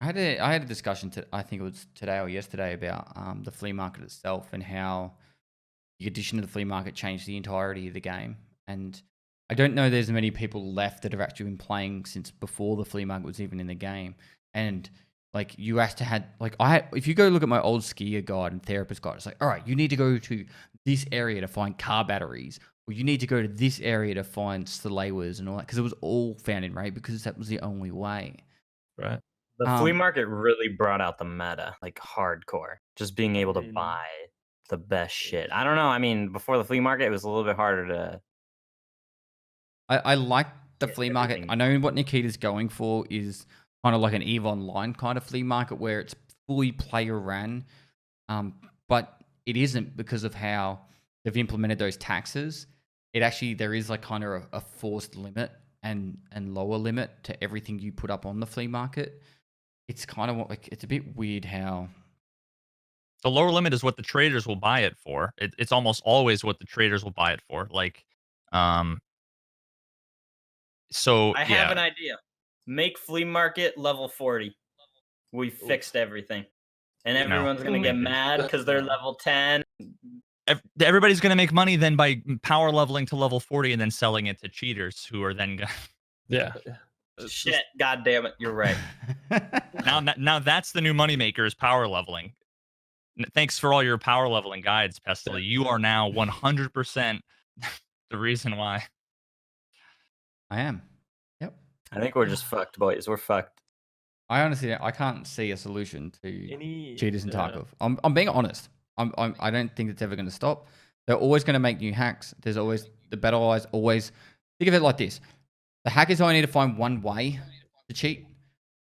Hey, I had a discussion I think it was today or yesterday about the flea market itself and how the addition of the flea market changed the entirety of the game. And I don't know there's many people left that have actually been playing since before the flea market was even in the game. And like you have to had like if you go look at my old skier guide and therapist guide, it's like, all right, you need to go to this area to find car batteries, or you need to go to this area to find stalewers and all that, because it was all found in raid because that was the only way. right. The flea market really brought out the meta, like hardcore. Just being able to buy the best shit. I don't know. I mean, before the flea market, it was a little bit harder to. I like the Yeah, flea market. everything. I know what Nikita's going for is kind of like an EVE Online kind of flea market where it's fully player ran, but it isn't because of how they've implemented those taxes. It actually, there is like kind of a forced limit and lower limit to everything you put up on the flea market. It's kind of like, it's a bit weird how. The lower limit is what the traders will buy it for. It's almost always what the traders will buy it for. Like, so I have an idea. Make flea market level 40. We fixed everything. And everyone's going to get mad because they're level 10. Everybody's going to make money then by power leveling to level 40 and then selling it to cheaters who are then Yeah. Shit, god damn it, you're right. now that's the new moneymaker is power leveling. Thanks for all your power leveling guides, Pestily. You are now 100% the reason why. I am. Yep. I think we're just fucked, boys. We're fucked. I honestly, I can't see a solution to Any cheaters in Tarkov. I'm being honest. I don't think it's ever going to stop. They're always going to make new hacks. There's always the battle eyes. Always think of it like this: the hackers only need to find one way to cheat.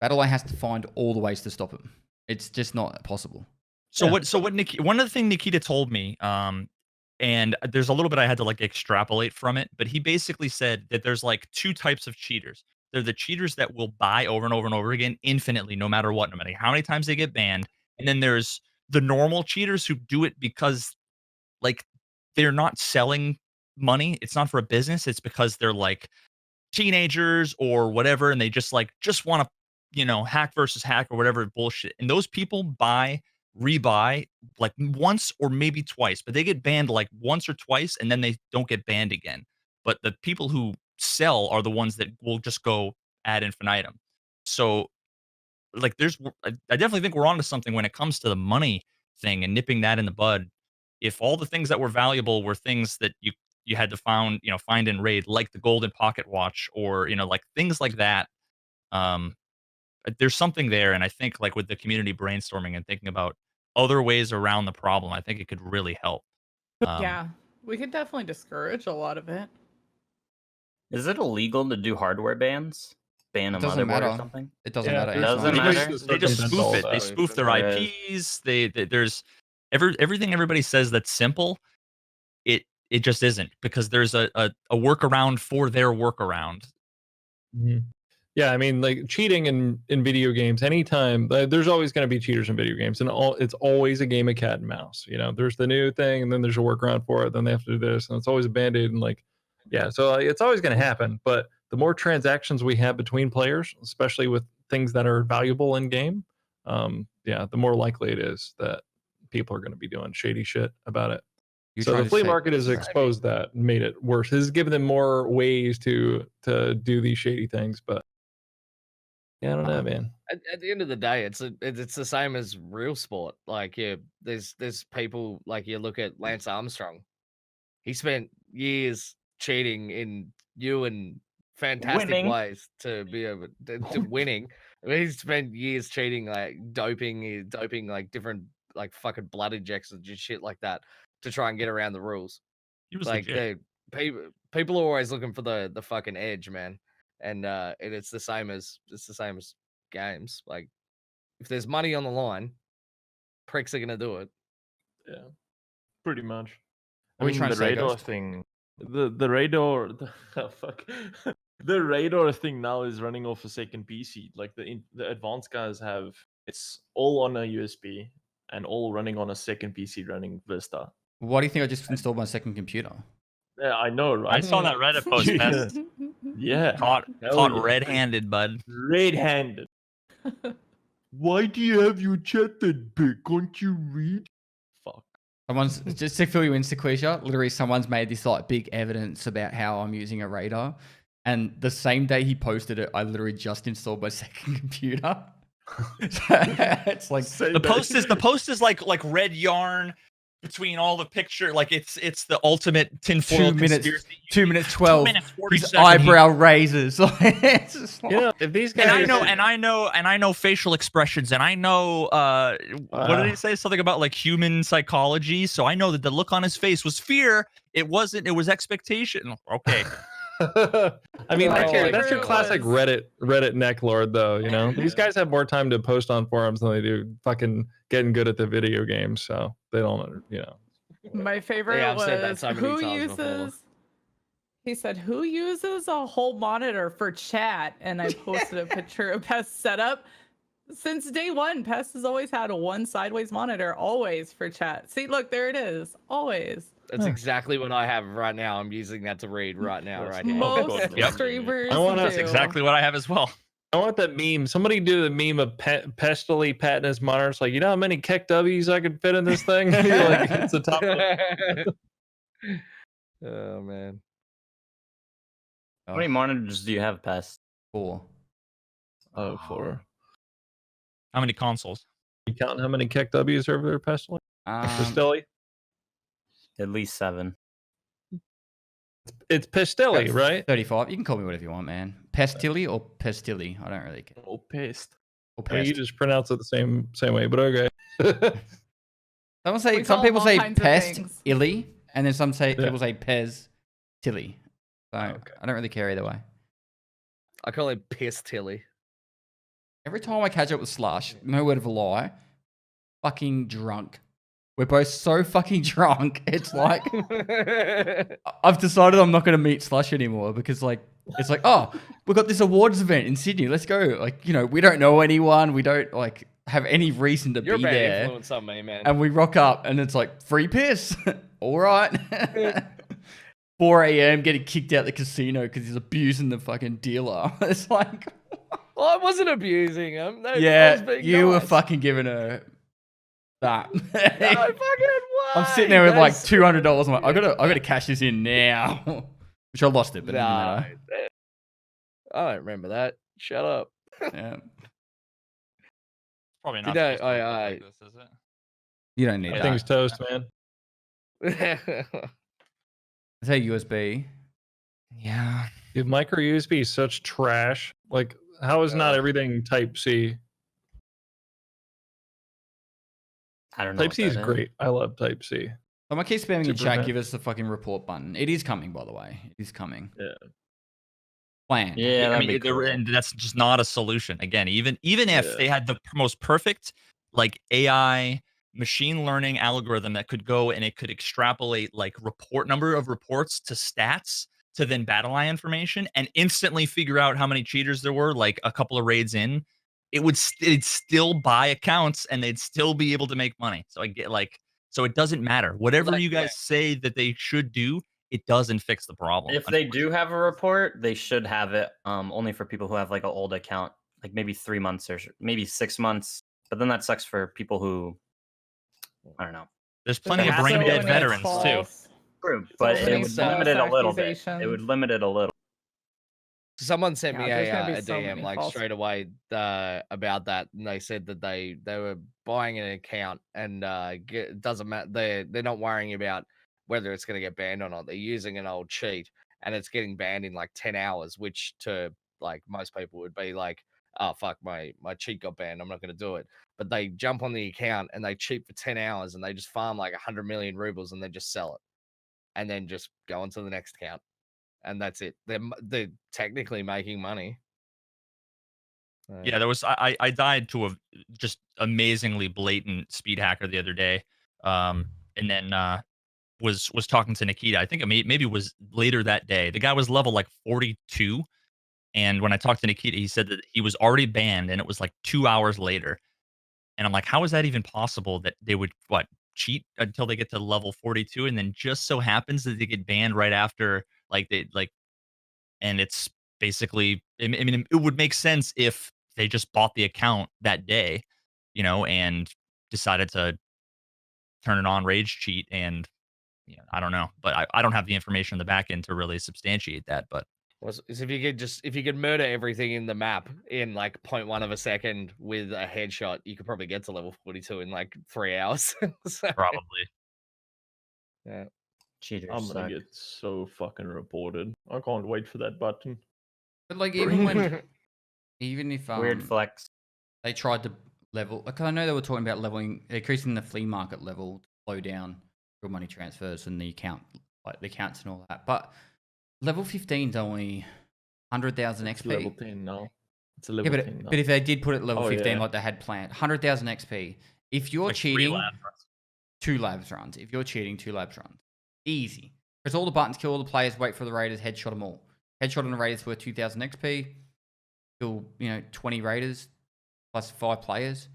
Battle Eye has to find all the ways to stop him. It's just not possible. So what one of the things Nikita told me, and there's a little bit I had to like extrapolate from it, but he basically said that there's like two types of cheaters. They're the cheaters that will buy over and over and over again infinitely, no matter what, no matter how many times they get banned. And then there's the normal cheaters who do it because like they're not selling money. It's not for a business. It's because they're like teenagers or whatever, and they just want to, hack versus hack or whatever bullshit. And those people rebuy like once or maybe twice, but they get banned like once or twice and then they don't get banned again. But the people who sell are the ones that will just go ad infinitum. So like I definitely think we're onto something when it comes to the money thing and nipping that in the bud. If all the things that were valuable were things that you had to find in raid, like the golden pocket watch or like things like that, there's something there. And I think like with the community brainstorming and thinking about other ways around the problem, I think it could really help. Yeah, we could definitely discourage a lot of it. Is it illegal to do hardware bans? Ban a doesn't motherboard matter. or something? It doesn't Yeah, matter. it doesn't It's fine. matter. They just spoof it. They that. spoof their Right. IPs. everything everybody says that's simple, it just isn't, because there's a workaround for their workaround. Mhm. Yeah, I mean, like cheating in video games, anytime there's always going to be cheaters in video games, and it's always a game of cat and mouse. You know, there's the new thing, and then there's a workaround for it. Then they have to do this, and it's always a band-aid, and like, yeah, so it's always going to happen. But the more transactions we have between players, especially with things that are valuable in game, yeah, the more likely it is that people are going to be doing shady shit about it. You're So trying the to flea say- market has exposed that and made it worse. It's given them more ways to do these shady things, but yeah, I don't know, man. At the end of the day, it's the same as real sport. Like, yeah, there's people like, you look at Lance Armstrong. He spent years cheating in and fantastic Winning. ways to be able to winning. I mean, he's spent years cheating, like doping like different like fucking blood injections and shit like that to try and get around the rules. He was Like, legit. people are always looking for the fucking edge, man. And it's the same as games. Like, if there's money on the line, pricks are gonna do it. Yeah, pretty much. What are you trying to the say, radar Ghost? thing, the radar, oh, fuck, the radar thing now is running off a second PC. Like the advanced guys have, it's all on a USB and all running on a second PC running Vista. Why do you think I just installed my second computer? Yeah, I know, right? I saw that Reddit post. Yeah. Pest. Yeah, Caught Hell yeah. red-handed, bud. red-handed. Why do you have your chat that big? Can't you read? Fuck. Someone's just to fill you in, Sequisha. Literally, someone's made this like big evidence about how I'm using a radar, and the same day he posted it, I literally just installed my second computer. It's like The post is like red yarn between all the picture. Like it's the ultimate tinfoil 2 minutes, conspiracy. 2 minutes 12. 2 minutes 40 His seconds. eyebrow raises. It's just like, You know, if these guys, And I know facial expressions, and I know what did he say? Something about like human psychology. So I know that the look on his face was fear. It wasn't. It was expectation. Okay. I mean, that's your Whatever it classic was. Reddit neck lord, though. You know, these guys have more time to post on forums than they do fucking getting good at the video games. So they don't, you know. My favorite I've said that was so many who times before. uses. He said, "Who uses a whole monitor for chat?" And I posted a picture of Pest's setup. Since day one, Pest has always had a one sideways monitor, always for chat. See, look, there it is, always. That's exactly what I have right now. I'm using that to read right now, Yes. right here. Most Yep. streamers I wanna- do. That's exactly what I have as well. I want that meme. Somebody do the meme of Pestily patting his monitor. It's like, you know how many Keck W's I could fit in this thing? Like, it's the top. Oh man. How many monitors do you have, Pest? 4. Oh, for How many consoles? You counting how many Keck W's are over there, Pestily? Pestily? At least 7. It's Pestily, right? 35. You can call me whatever you want, man. Pestily or Pestily? I don't really care. oh, pissed. Or I mean, pest. you just pronounce it the same way, but okay. We Some call people all say kinds of pest things. illy, and then some Yeah. people say pez tilly. So Okay. I don't really care either way. I call him Piss Tilly. Every time I catch up with Slush, no word of a lie, fucking drunk. We're both so fucking drunk. It's like I've decided I'm not going to meet Slush anymore because like it's like, oh, we've got this awards event in Sydney. Let's go. Like, you know, we don't know anyone. We don't like have any reason to You're a be bad there. influence on me, man. And we rock up and it's like free piss. All right. 4 a.m. getting kicked out the casino because he's abusing the fucking dealer. It's like, Well, I wasn't abusing him. No, I was yeah, being you were nice. fucking giving her that. No, fucking I'm why? sitting there with like That's- $200. I'm like, I gotta cash this in now. Which I lost it, but it didn't Nah, matter. I don't remember that. Shut up. Yeah. Probably You not. know, supposed to look I- like this, is it? You don't need I that. think it's toast, man. I say USB. Yeah. Dude, micro USB is such trash. Like, how is not everything Type C? I don't know. Type what C is that great. I love Type C. I'm gonna keep spamming in Super chat. fan. Give us the fucking report button. It is coming, by the way. It is coming. Yeah. Plan. Yeah, I that'd mean, be cool. and that's just not a solution. Again, even if Yeah. they had the most perfect like AI machine learning algorithm that could go and it could extrapolate like number of reports to stats to then battle eye information and instantly figure out how many cheaters there were like a couple of raids in, it'd still buy accounts and they'd still be able to make money. So I get like, so it doesn't matter. Whatever you guys say that they should do, it doesn't fix the problem. If they do have a report, they should have it only for people who have like an old account, like maybe 3 months or maybe 6 months. But then that sucks for people who, I don't know. There's plenty of has to brain be dead when veterans too. True, but it would many limit it a little bit. accusations. It would limit it a little. Someone sent me there's gonna be a so DM many like false- straight away about that, and they said that they were buying an account and it doesn't matter. They're not worrying about whether it's going to get banned or not. They're using an old cheat, and it's getting banned in like 10 hours, which to like most people would be like, oh fuck, my cheat got banned, I'm not going to do it. But they jump on the account and they cheat for 10 hours and they just farm like 100 million rubles and then just sell it, and then just go on to the next account. And that's it. They're technically making money. Yeah, there was I died to a just amazingly blatant speed hacker the other day, and then was talking to Nikita. I think it maybe it was later that day. The guy was level like 42, and when I talked to Nikita, he said that he was already banned, and it was like 2 hours later. And I'm like, how is that even possible that they would cheat until they get to level 42, and then just so happens that they get banned right after and it's basically, I mean, it would make sense if they just bought the account that day, and decided to turn it on rage cheat. And I don't know, but I don't have the information in the back end to really substantiate that. But if you could murder everything in the map in like 0.1 of a second with a headshot, you could probably get to level 42 in like 3 hours. So, probably. yeah. Cheaters. I'm gonna get so fucking reported. I can't wait for that button. But like even if Weird flex. they tried to level, like I know they were talking about increasing the flea market level to slow down real money transfers and the accounts and all that. But level 15 is only 100,000 XP. Level 10 now. It's a level 10 now. But if they did put it at level 15 yeah. like they had planned, 100,000 XP. If you're Like 3 cheating, lab runs. 2 labs runs. If you're cheating, 2 labs runs. Easy. Press all the buttons, kill all the players, wait for the raiders, headshot them all. Headshot on the raiders worth 2,000 XP. Kill 20 raiders plus 5 players.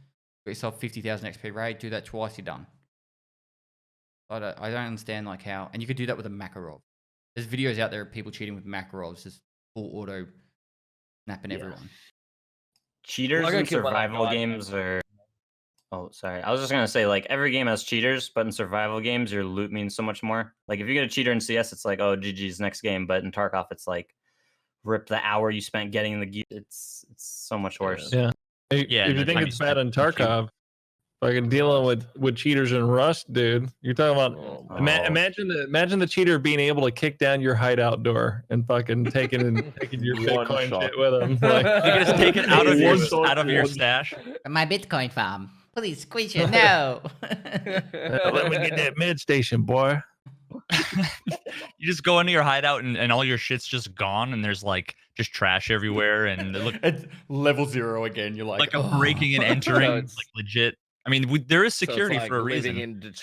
Get yourself 50,000 XP raid. Do that twice, you're done. I don't understand like how, and you could do that with a Makarov. There's videos out there of people cheating with Makarovs, just full auto snapping everyone. Cheaters Well, I in gotta keep one eye survival on. games are. Oh, sorry. I was just gonna say, like, every game has cheaters, but in survival games, your loot means so much more. Like, if you get a cheater in CS, it's like, oh, GG's next game. But in Tarkov, it's like, rip the hour you spent getting the gear. It's so much worse. Yeah. Yeah, If you think it's bad in Tarkov, fucking dealing with cheaters in Rust, dude. You're talking about imagine the cheater being able to kick down your hideout door and fucking taking your One Bitcoin shot. shit with him. Like, You can just take it out of One your shot. stash. My Bitcoin farm. Please, Sequisha, no. let me get that mid station, boy. You just go into your hideout and all your shit's just gone, and there's like just trash everywhere, and it look It's level 0 again. You're like a breaking and entering, So like it's- legit. I mean, there is So it's security like for a living reason.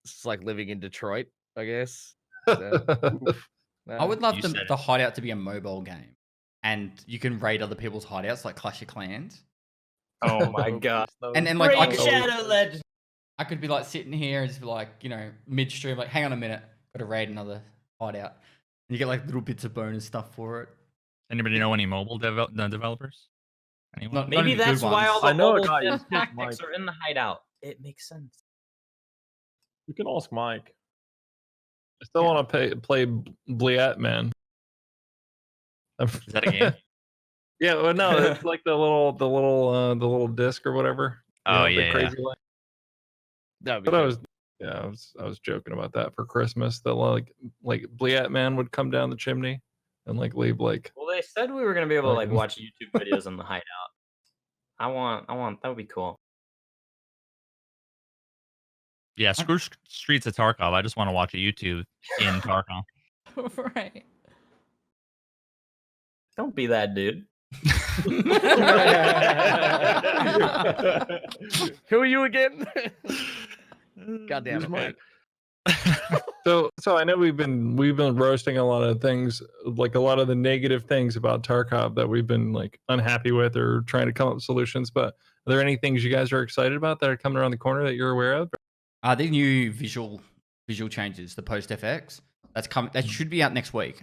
It's like living in Detroit, I guess. So, I would love You said it. the hideout to be a mobile game, and you can raid other people's hideouts like Clash of Clans. Oh my god. And like Raid Shadow Legends. I could be like sitting here and just be like, midstream, like, hang on a minute, got to raid another hideout. And you get like little bits of bonus stuff for it. Anybody know any mobile developers? Anyone? Not Maybe any good that's why all ones. the I know a mobile guy sim who's tactics Mike. are in the hideout. It makes sense. You can ask Mike. I still want to play Bliat, man. Is that a game? Yeah, well, no, it's like the little disc or whatever. Oh, the yeah, crazy light. that'd be But I cool. was joking about that for Christmas. That like Bliat man would come down the chimney and like leave like. Well, they said we were gonna be able to like Fucking- watch YouTube videos in the hideout. I want that would be cool. Yeah, screw Streets of Tarkov. I just want to watch a YouTube in Tarkov. Right. Don't be that dude. Who are you again? God damn Use it, my- man. So I know we've been roasting a lot of things, like a lot of the negative things about Tarkov that we've been like unhappy with or trying to come up with solutions. But are there any things you guys are excited about that are coming around the corner that you're aware of? The new visual changes, the post FX, that's coming. That should be out next week.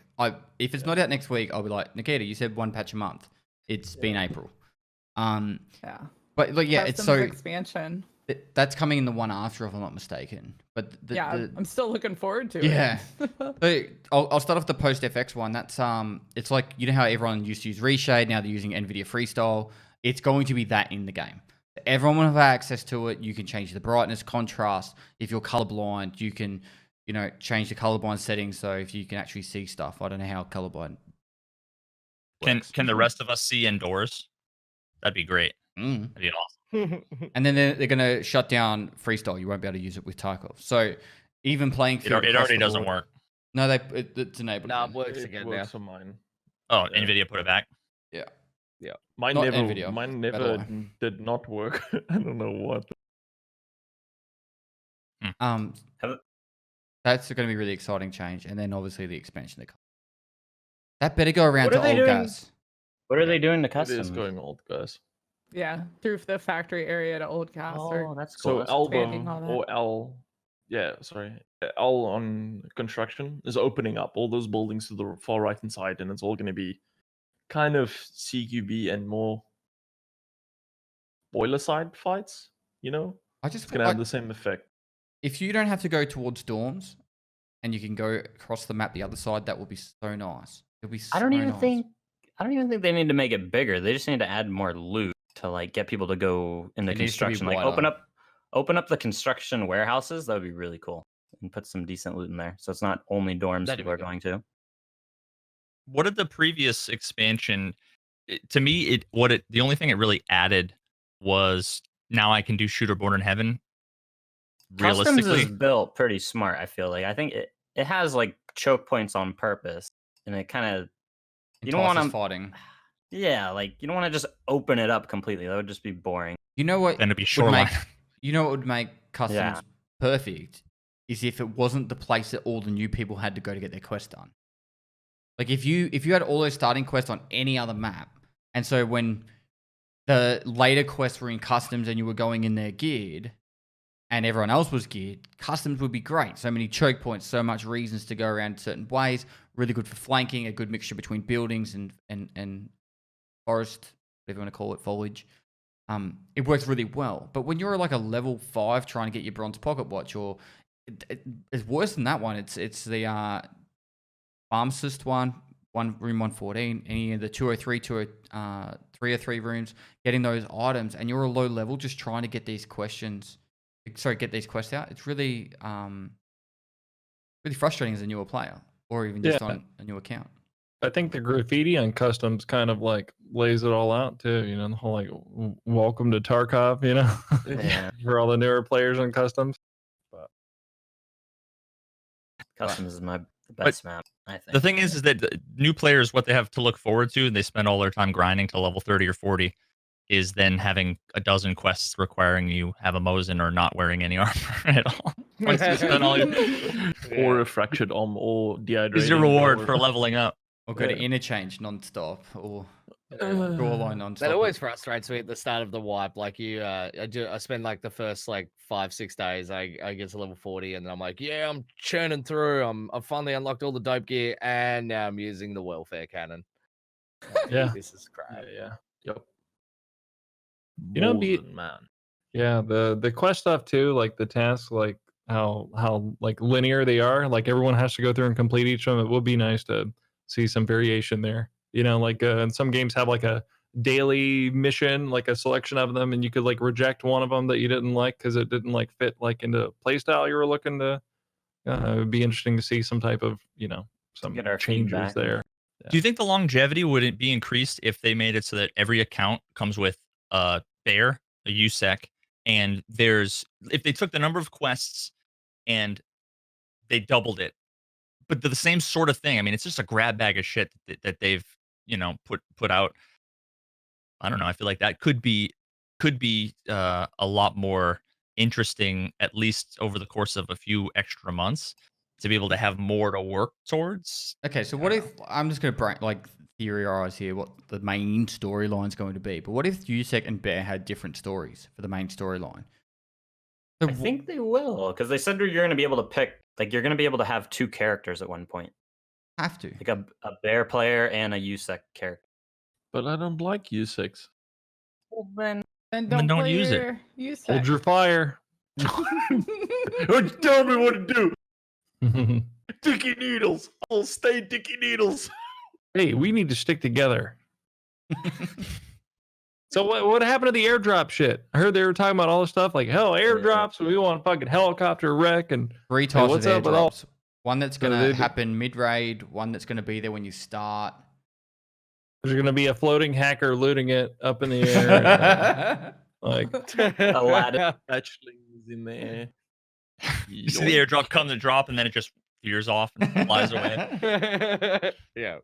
If it's not out next week, I'll be like, Nikita, you said one patch a month. It's been April. Yeah. But like, yeah, it's so expansion. that's coming in the one after, if I'm not mistaken. But I'm still looking forward to it. Yeah. So I'll start off the post FX one. That's it's like, you know how everyone used to use Reshade, now they're using NVIDIA Freestyle. It's going to be that in the game. Everyone will have access to it. You can change the brightness, contrast. If you're colorblind, you can, change the colorblind settings so if you can actually see stuff. I don't know how colorblind works. Can the rest of us see indoors? That'd be great. Mm. That'd be awesome. And then they're going to shut down Freestyle. You won't be able to use it with Tarkov. So even playing It already doesn't work. No, it's enabled. Nah, again. it works again now. Works on mine. Oh, Yeah. NVIDIA put it back. Yeah. Yeah, mine Not never. NVIDIA, Mine by the never way. did not work. I don't know what. That's going to be a really exciting change. And then obviously the expansion. That better go around What are to they old doing? guys. What are they doing to It custom? is going old, guys. Yeah, through the factory area to Old Castle. Oh, that's cool. So That's expanding Elbow all or L, yeah, sorry, L on construction is opening up all those buildings to the far right hand side, and it's all going to be kind of CQB and more boiler side fights. It's It's going to have the same effect. if you don't have to go towards dorms and you can go across the map the other side, that would be so nice. It'll be so I don't even nice. think they need to make it bigger. They just need to add more loot to like get people to go in the It needs to be construction. Like wider. open up the construction warehouses. That would be really cool. And put some decent loot in there. So it's not only dorms That'd people be are good. going to. What did the previous expansion? To me, the only thing it really added was now I can do Shooter Born in Heaven. Customs Realistically, is built pretty smart, I feel like. I think it has like choke points on purpose. And it kind of you don't Entices want to fighting. yeah, like you don't want to just open it up completely. That would just be boring. You know what? then it'd be would shoreline. make, you know what would make customs Yeah. perfect is if it wasn't the place that all the new people had to go to get their quest done. Like if you had all those starting quests on any other map, and so when the later quests were in customs and you were going in there geared, and everyone else was geared, customs would be great. So many choke points, so much reasons to go around certain ways. Really good for flanking, a good mixture between buildings and forest, whatever you want to call it, foliage. It works really well. But when you're like a level 5 trying to get your bronze pocket watch, or it's worse than that one. It's the pharmacist one room 114, any of the 203, 303 rooms, getting those items, and you're a low level just trying to get these quests out. It's really really frustrating as a newer player, or even just on a new account. I think the graffiti on customs kind of like lays it all out too. The whole like welcome to Tarkov. Yeah. For all the newer players on customs. Customs is the best map, I think. The thing is that the new players, what they have to look forward to, and they spend all their time grinding to level 30 or 40, is then having a dozen quests requiring you have a Mosin or not wearing any armor at all. Once you spend all Or a fractured arm, or dehydrating. is your reward or- for leveling up. Or go to Yeah. interchange non-stop, or shoreline non-stop. That always frustrates me at the start of the wipe. Like I spend like the first like 5-6 days. I get to level 40, and then I'm like, yeah, I'm churning through. I've finally unlocked all the dope gear, and now I'm using the welfare cannon. Yeah. This is crap. Yeah. Yep. Be- Mosin, man. Yeah, the quest stuff too, like the tasks, like how like linear they are. Like everyone has to go through and complete each of them. It would be nice to see some variation there. Like and some games have like a daily mission, like a selection of them, and you could like reject one of them that you didn't like because it didn't like fit like into playstyle you were looking to. It would be interesting to see some type of some Get our changes feedback. there. Do you think the longevity would it be increased if they made it so that every account comes with a bear, a USEC, and if they took the number of quests and they doubled it, but the same sort of thing? I mean, it's just a grab bag of shit that they've put out. I don't know. I feel like that could be a lot more interesting, at least over the course of a few extra months, to be able to have more to work towards. Okay, so what if I'm just going to theorize here what the main storyline's going to be? But what if Yusek and Bear had different stories for the main storyline? So I think they will, because they said you're going to be able to pick, like, you're going to be able to have 2 characters at one point, have to. like a Bear player and a Yusek character. But I don't like U6. Well, then Then Then don't play use it. your use Hold it. your fire. Tell me what to do. Dicky Needles. I'll stay Dicky Needles. Hey, we need to stick together. So what happened to the airdrop shit? I heard they were talking about all this stuff like, hell, airdrops. We want fucking helicopter wreck and 3 types what's of up with all- airdrops. One that's So going they to do- happen mid-raid, one that's going to be there when you start. there's gonna be a floating hacker looting it up in the air. Like Aladdin. Hatchlings in the air. You see the airdrop come to drop, and then it just veers off and flies away. Yeah.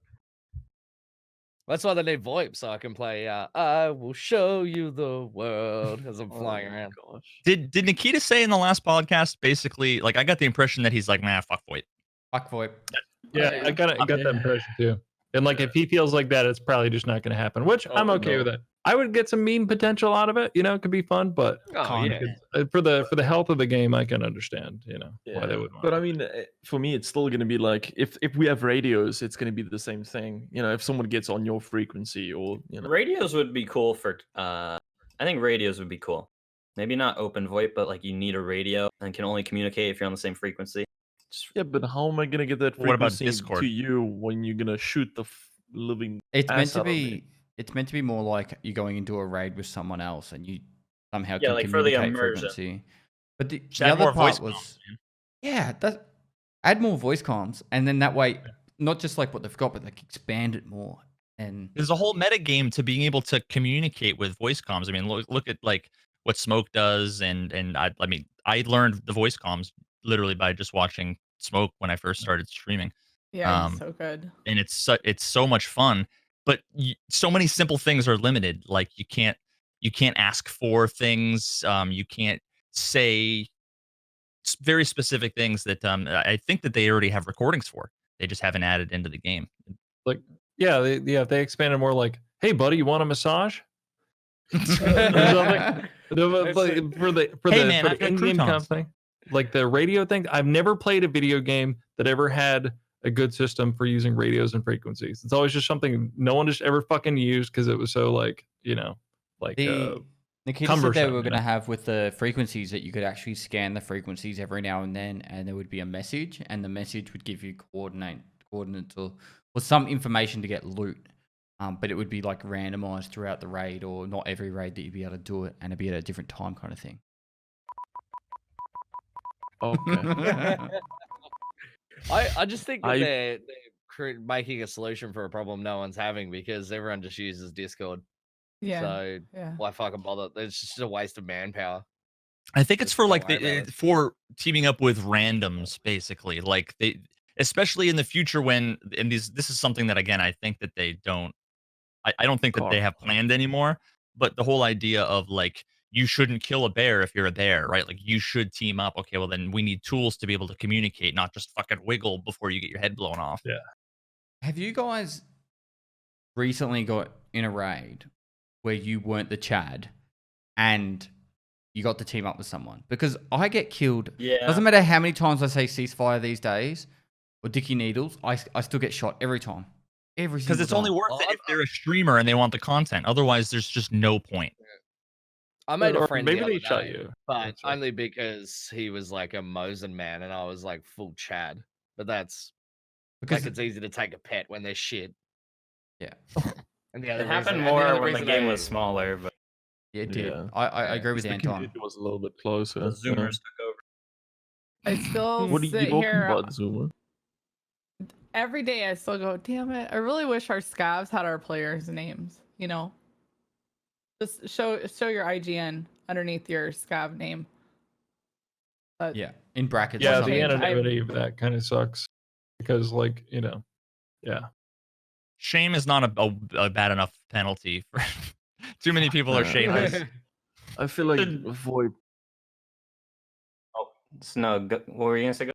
That's why they need VoIP, so I can play I will show you the world as I'm flying around. Gosh. Did Nikita say in the last podcast, basically, like, I got the impression that he's like, nah, fuck VoIP. Fuck VoIP. yeah, I got that impression too. And like if he feels like that, it's probably just not gonna happen. Which I'm okay no. with that. I would get some meme potential out of it. You know, it could be fun, but Oh, yeah. for the health of the game, I can understand. You know why they would. But I mean, for me, it's still going to be like if we have radios, it's going to be the same thing. You know, if someone gets on your frequency, or you know, Radios would be cool for. I think radios would be cool. Maybe not open VoIP, but like you need a radio and can only communicate if you're on the same frequency. yeah. But how am I going to get that What about frequency Discord? to you when you're going to shoot the living? It's meant ass to out of be. me? It's meant to be more like you're going into a raid with someone else, and you somehow Yeah, can like for the communicate immersion. frequency. But the Just add other more part voice was, comms, man. yeah, that add more voice comms, and then that way, not just like what they've got, but like expand it more. And There's a whole meta game to being able to communicate with voice comms. I mean, look at like what Smoke does, and I mean, I learned the voice comms literally by just watching Smoke when I first started streaming, Yeah, he's so good. and it's so much fun. But so many simple things are limited. Like you can't ask for things. You can't say very specific things that I think that they already have recordings for. They just haven't added into the game. Like if they expanded more like, hey buddy, you want a massage? Or something. For the Hey, man, I've got in-game croutons. thing, like the radio thing. I've never played a video game that ever had a good system for using radios and frequencies. It's always just something no one just ever fucking used because it was so like Nikita said they cumbersome, were you going know? to have with the frequencies that you could actually scan the frequencies every now and then, and there would be a message, and the message would give you coordinates or some information to get loot. But it would be like randomized throughout the raid, or not every raid that you'd be able to do it, and it'd be at a different time kind of thing. Okay. I just think that I- they're making a solution for a problem no one's having because everyone just uses Discord. Yeah. So Yeah. why fucking bother? It's just a waste of manpower. I think it's Just for don't like worry about it. for teaming up with randoms, basically. Like they, especially in the future when, and this is something that again I think that they don't. I don't think that they have planned anymore. But the whole idea of like you shouldn't kill a bear if you're a bear, right? Like you should team up. Okay, well then we need tools to be able to communicate, not just fucking wiggle before you get your head blown off. Yeah. Have you guys recently got in a raid where you weren't the Chad and you got to team up with someone? Because I get killed. Yeah. Doesn't matter how many times I say ceasefire these days or Dicky Needles, I still get shot every time. Every Because single it's only time. worth it if they're a streamer and they want the content. Otherwise, there's just no point. I made Or a friend maybe the they other shot day, you. but That's right. only because he was like a Mosin man and I was like full Chad. But that's Because like it's easy to take a pet when they're shit. yeah, And the other It happened reason- and the more other when the reason game I- was smaller, but it did. Yeah. I agree with The Anton. community was a little bit closer. the Zoomers took over. I still What are you sit talking here about, Zoomer? every day. I still go, damn it! I really wish our scavs had our players' names. You know, just show your IGN underneath your scav name. But Yeah, in brackets. Yeah, or the something. anonymity of that kind of sucks because, like, yeah. Shame is not a bad enough penalty for too many people are shameless. I feel like VoIP Snow, what were you gonna say?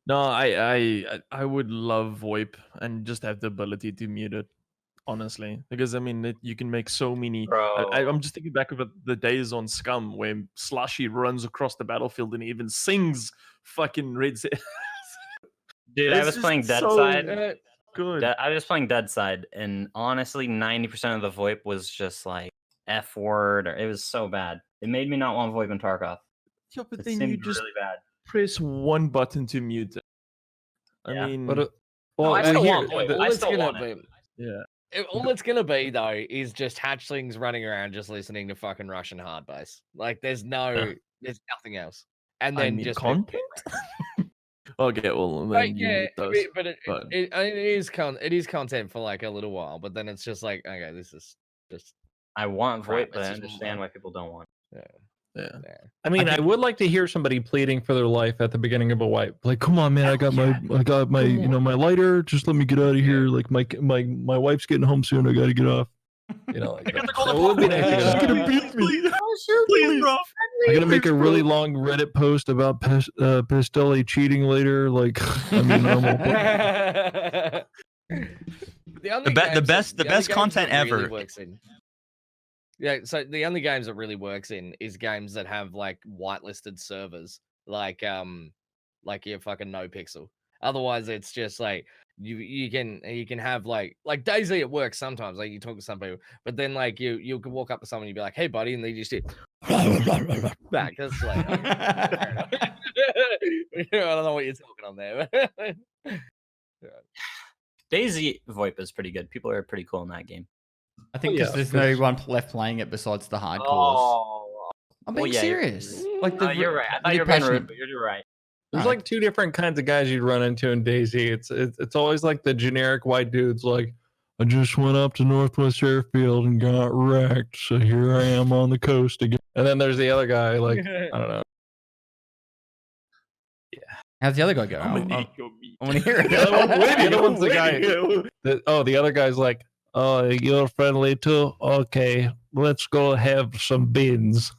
No, I would love VoIP and just have the ability to mute it. Honestly, because I mean, you can make so many. Bro, I'm just thinking back of the days on Scum where Slushy runs across the battlefield and even sings fucking Red. dude, I It's was just playing so Deadside. good. I was playing Deadside, and honestly, 90% of the VoIP was just like F word, or it was so bad. It made me not want VoIP in Tarkov. Yeah, but It then seemed you just really bad. press one button to mute it. I Yeah. mean, But No, well, I well, still here, want VoIP. All I it's still gonna want it. be, yeah. all it's gonna be though is just hatchlings running around just listening to fucking Russian hard bass. Like there's there's nothing else. And I then mean, just content. Okay, well then like, you yeah, mute those. but it is content for like a little while, but then it's just like, okay, this is just I want crap. VoIP, but It's I just understand why people don't want it. Yeah. I mean, I think- would like to hear somebody pleading for their life at the beginning of a wipe. Like, come on, man, I got my, Come my lighter. Just let me get out of here. Like, my wife's getting home soon. I got to get off. You know, like, that would be nice to She's get gonna out. beat me. Please, bro. I'm gonna make a really long Reddit post about Pestily cheating later. Like, I mean, normal. The best content ever. Yeah, so the only games that really works in is games that have like whitelisted servers, like your fucking no pixel. Otherwise, it's just like you can have like DayZ. It works sometimes. Like you talk to some people, but then like you can walk up to someone and you'd be like, "Hey, buddy," and they just do back. That's like fair enough. I don't know what you're talking on there. DayZ VoIP is pretty good. People are pretty cool in that game. I think yeah, because there's no one left playing it besides the hardcores. I'm being serious. Like you're right. I thought really you were being passionate- rude, but you're right. There's Alright. like two different kinds of guys you'd run into in DayZ. It's always like the generic white dudes, like, I just went up to Northwest Airfield and got wrecked, so here I am on the coast again. And then there's the other guy, like, I don't know. How's the other guy go? I want to hear it. The other one's the guy. The other guy's like, oh, you're friendly too? Okay, let's go have some beans.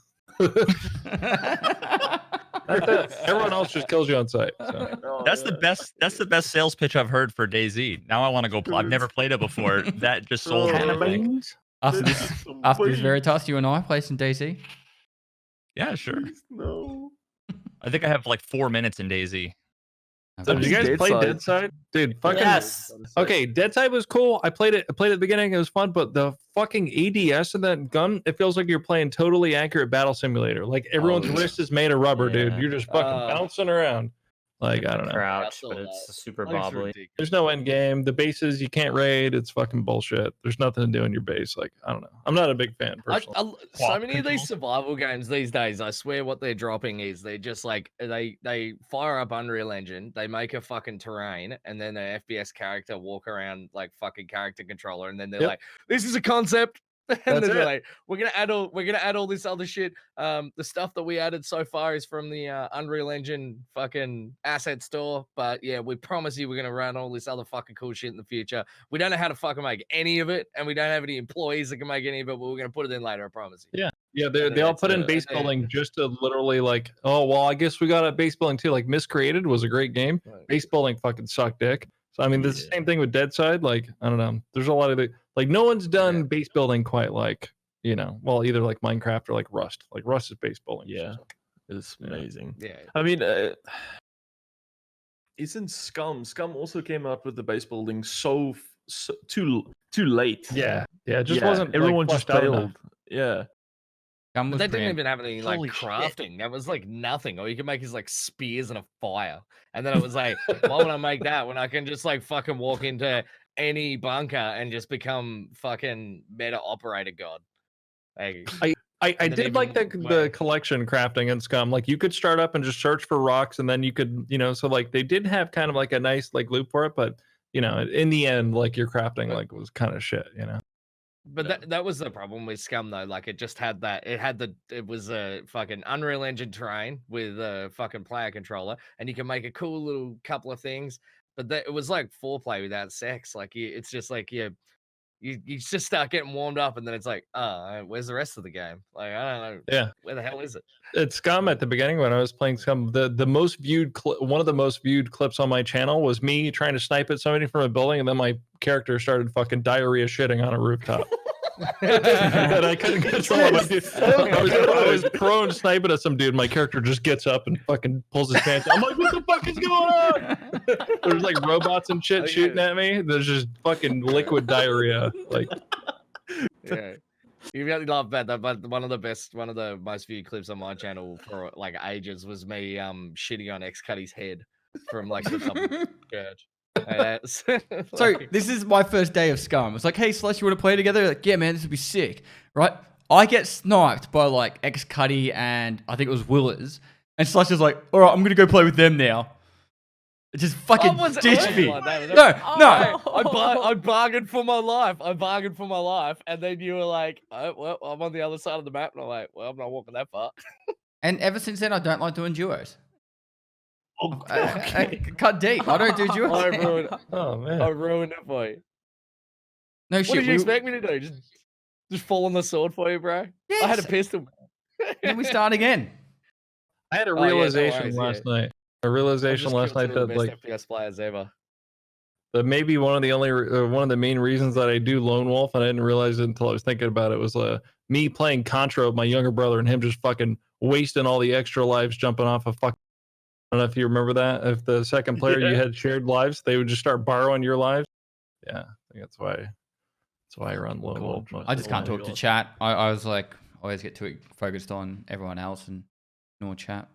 Everyone else just kills you on sight. So. That's the best. That's the best sales pitch I've heard for DayZ. Now I want to go play. I've never played it before. That just sold me. I think. After this Veritas, you and I play some DayZ. Yeah, sure. No. I think I have like 4 minutes in DayZ. So did you guys play Deadside. Deadside? Dude, fucking Yes. okay. Deadside was cool. I played it at the beginning. It was fun, but the fucking ADS in that gun, it feels like you're playing totally accurate battle simulator. Like everyone's wrist is made of rubber, dude. Yeah. You're just fucking bouncing around. Like I don't know. Crouch, Yeah, but so it's super Looks bobbly. ridiculous. There's no end game. The bases you can't raid. It's fucking bullshit. There's nothing to do in your base. Like I don't know. I'm not a big fan personally. So Plot many of these controls. survival games these days, I swear what they're dropping is they just like they fire up Unreal Engine, they make a fucking terrain, and then an FPS character walk around like fucking character controller, and then they're Yep. like, "This is a concept." And That's then they're it. like, we're gonna add all this other shit. The stuff that we added so far is from the Unreal Engine fucking asset store. But yeah, we promise you we're gonna run all this other fucking cool shit in the future. We don't know how to fucking make any of it, and we don't have any employees that can make any of it, but we're gonna put it in later, I promise you. Yeah, they all put in base building just to literally like, oh well, I guess we got a base building too. Like Miscreated was a great game. Right. Base building fucking sucked dick. So I mean, the same thing with Deadside. Like I don't know. There's a lot of the like no one's done base building quite like well either like Minecraft or like Rust. Like Rust is base building. Yeah. So, It's amazing. Yeah. I mean, isn't Scum? Scum also came out with the base building so too late. yeah. It just wasn't. Everyone like, just fleshed out enough. failed. Yeah. Gun But was that didn't preempt- even have any like Holy shit. crafting. That was like nothing. All you can make is like spears and a fire. And then it was like, why would I make that when I can just like fucking walk into any bunker and just become fucking meta operator god? Like, I then did like the even collection crafting in Scum. Like you could start up and just search for rocks, and then you could, so like they did have kind of like a nice like loop for it, but in the end, like your crafting like was kind of shit, but that was the problem with Scum though. Like it just had that. It was a fucking Unreal Engine terrain with a fucking player controller, and you can make a cool little couple of things. But it was like foreplay without sex. Like it's just like you just start getting warmed up, and then it's like, oh, where's the rest of the game? Like, I don't know. Yeah. Where the hell is it? It's Scum at the beginning when I was playing Scum. The most viewed one of the most viewed clips on my channel was me trying to snipe at somebody from a building, and then my character started fucking diarrhea shitting on a rooftop. And I couldn't control it. I was prone sniping at some dude. My character just gets up and fucking pulls his pants. I'm like, what the fuck is going on? There's like robots and shit shooting at me. There's just fucking liquid diarrhea. Like, Yeah. You really love that, but one of the most viewed clips on my channel for like ages was me shitting on X-Cuddy's head from like the top of the church. So this is my first day of Scum. It's like, hey, Slush, you want to play together? Like, yeah, man, this would be sick, right? I get sniped by like X-Cuddy and I think it was Willers, and Slush is like, all right, I'm gonna go play with them now. It just fucking ditched me. Like that, no. I bargained for my life. And then you were like, oh, well, I'm on the other side of the map. And I'm like, well, I'm not walking that far. And ever since then, I don't like doing duos. Oh, I cut deep. I don't do duos. I ruined it for you. No What shit. did you expect me to do? Just fall on the sword for you, bro? I had a pistol. Then we start again. I had a Oh, yeah, no realization worries, last yeah. night. A realization last night that like FPS players ever. that maybe one of the main reasons that I do Lone Wolf, and I didn't realize it until I was thinking about it, was me playing Contra with my younger brother and him just fucking wasting all the extra lives jumping off a fuck. I don't know if you remember that. If the second player you had shared lives, they would just start borrowing your lives. Yeah, I think that's why I run Lone Wolf. I just can't talk to chat. I was like, always get too focused on everyone else and ignore chat.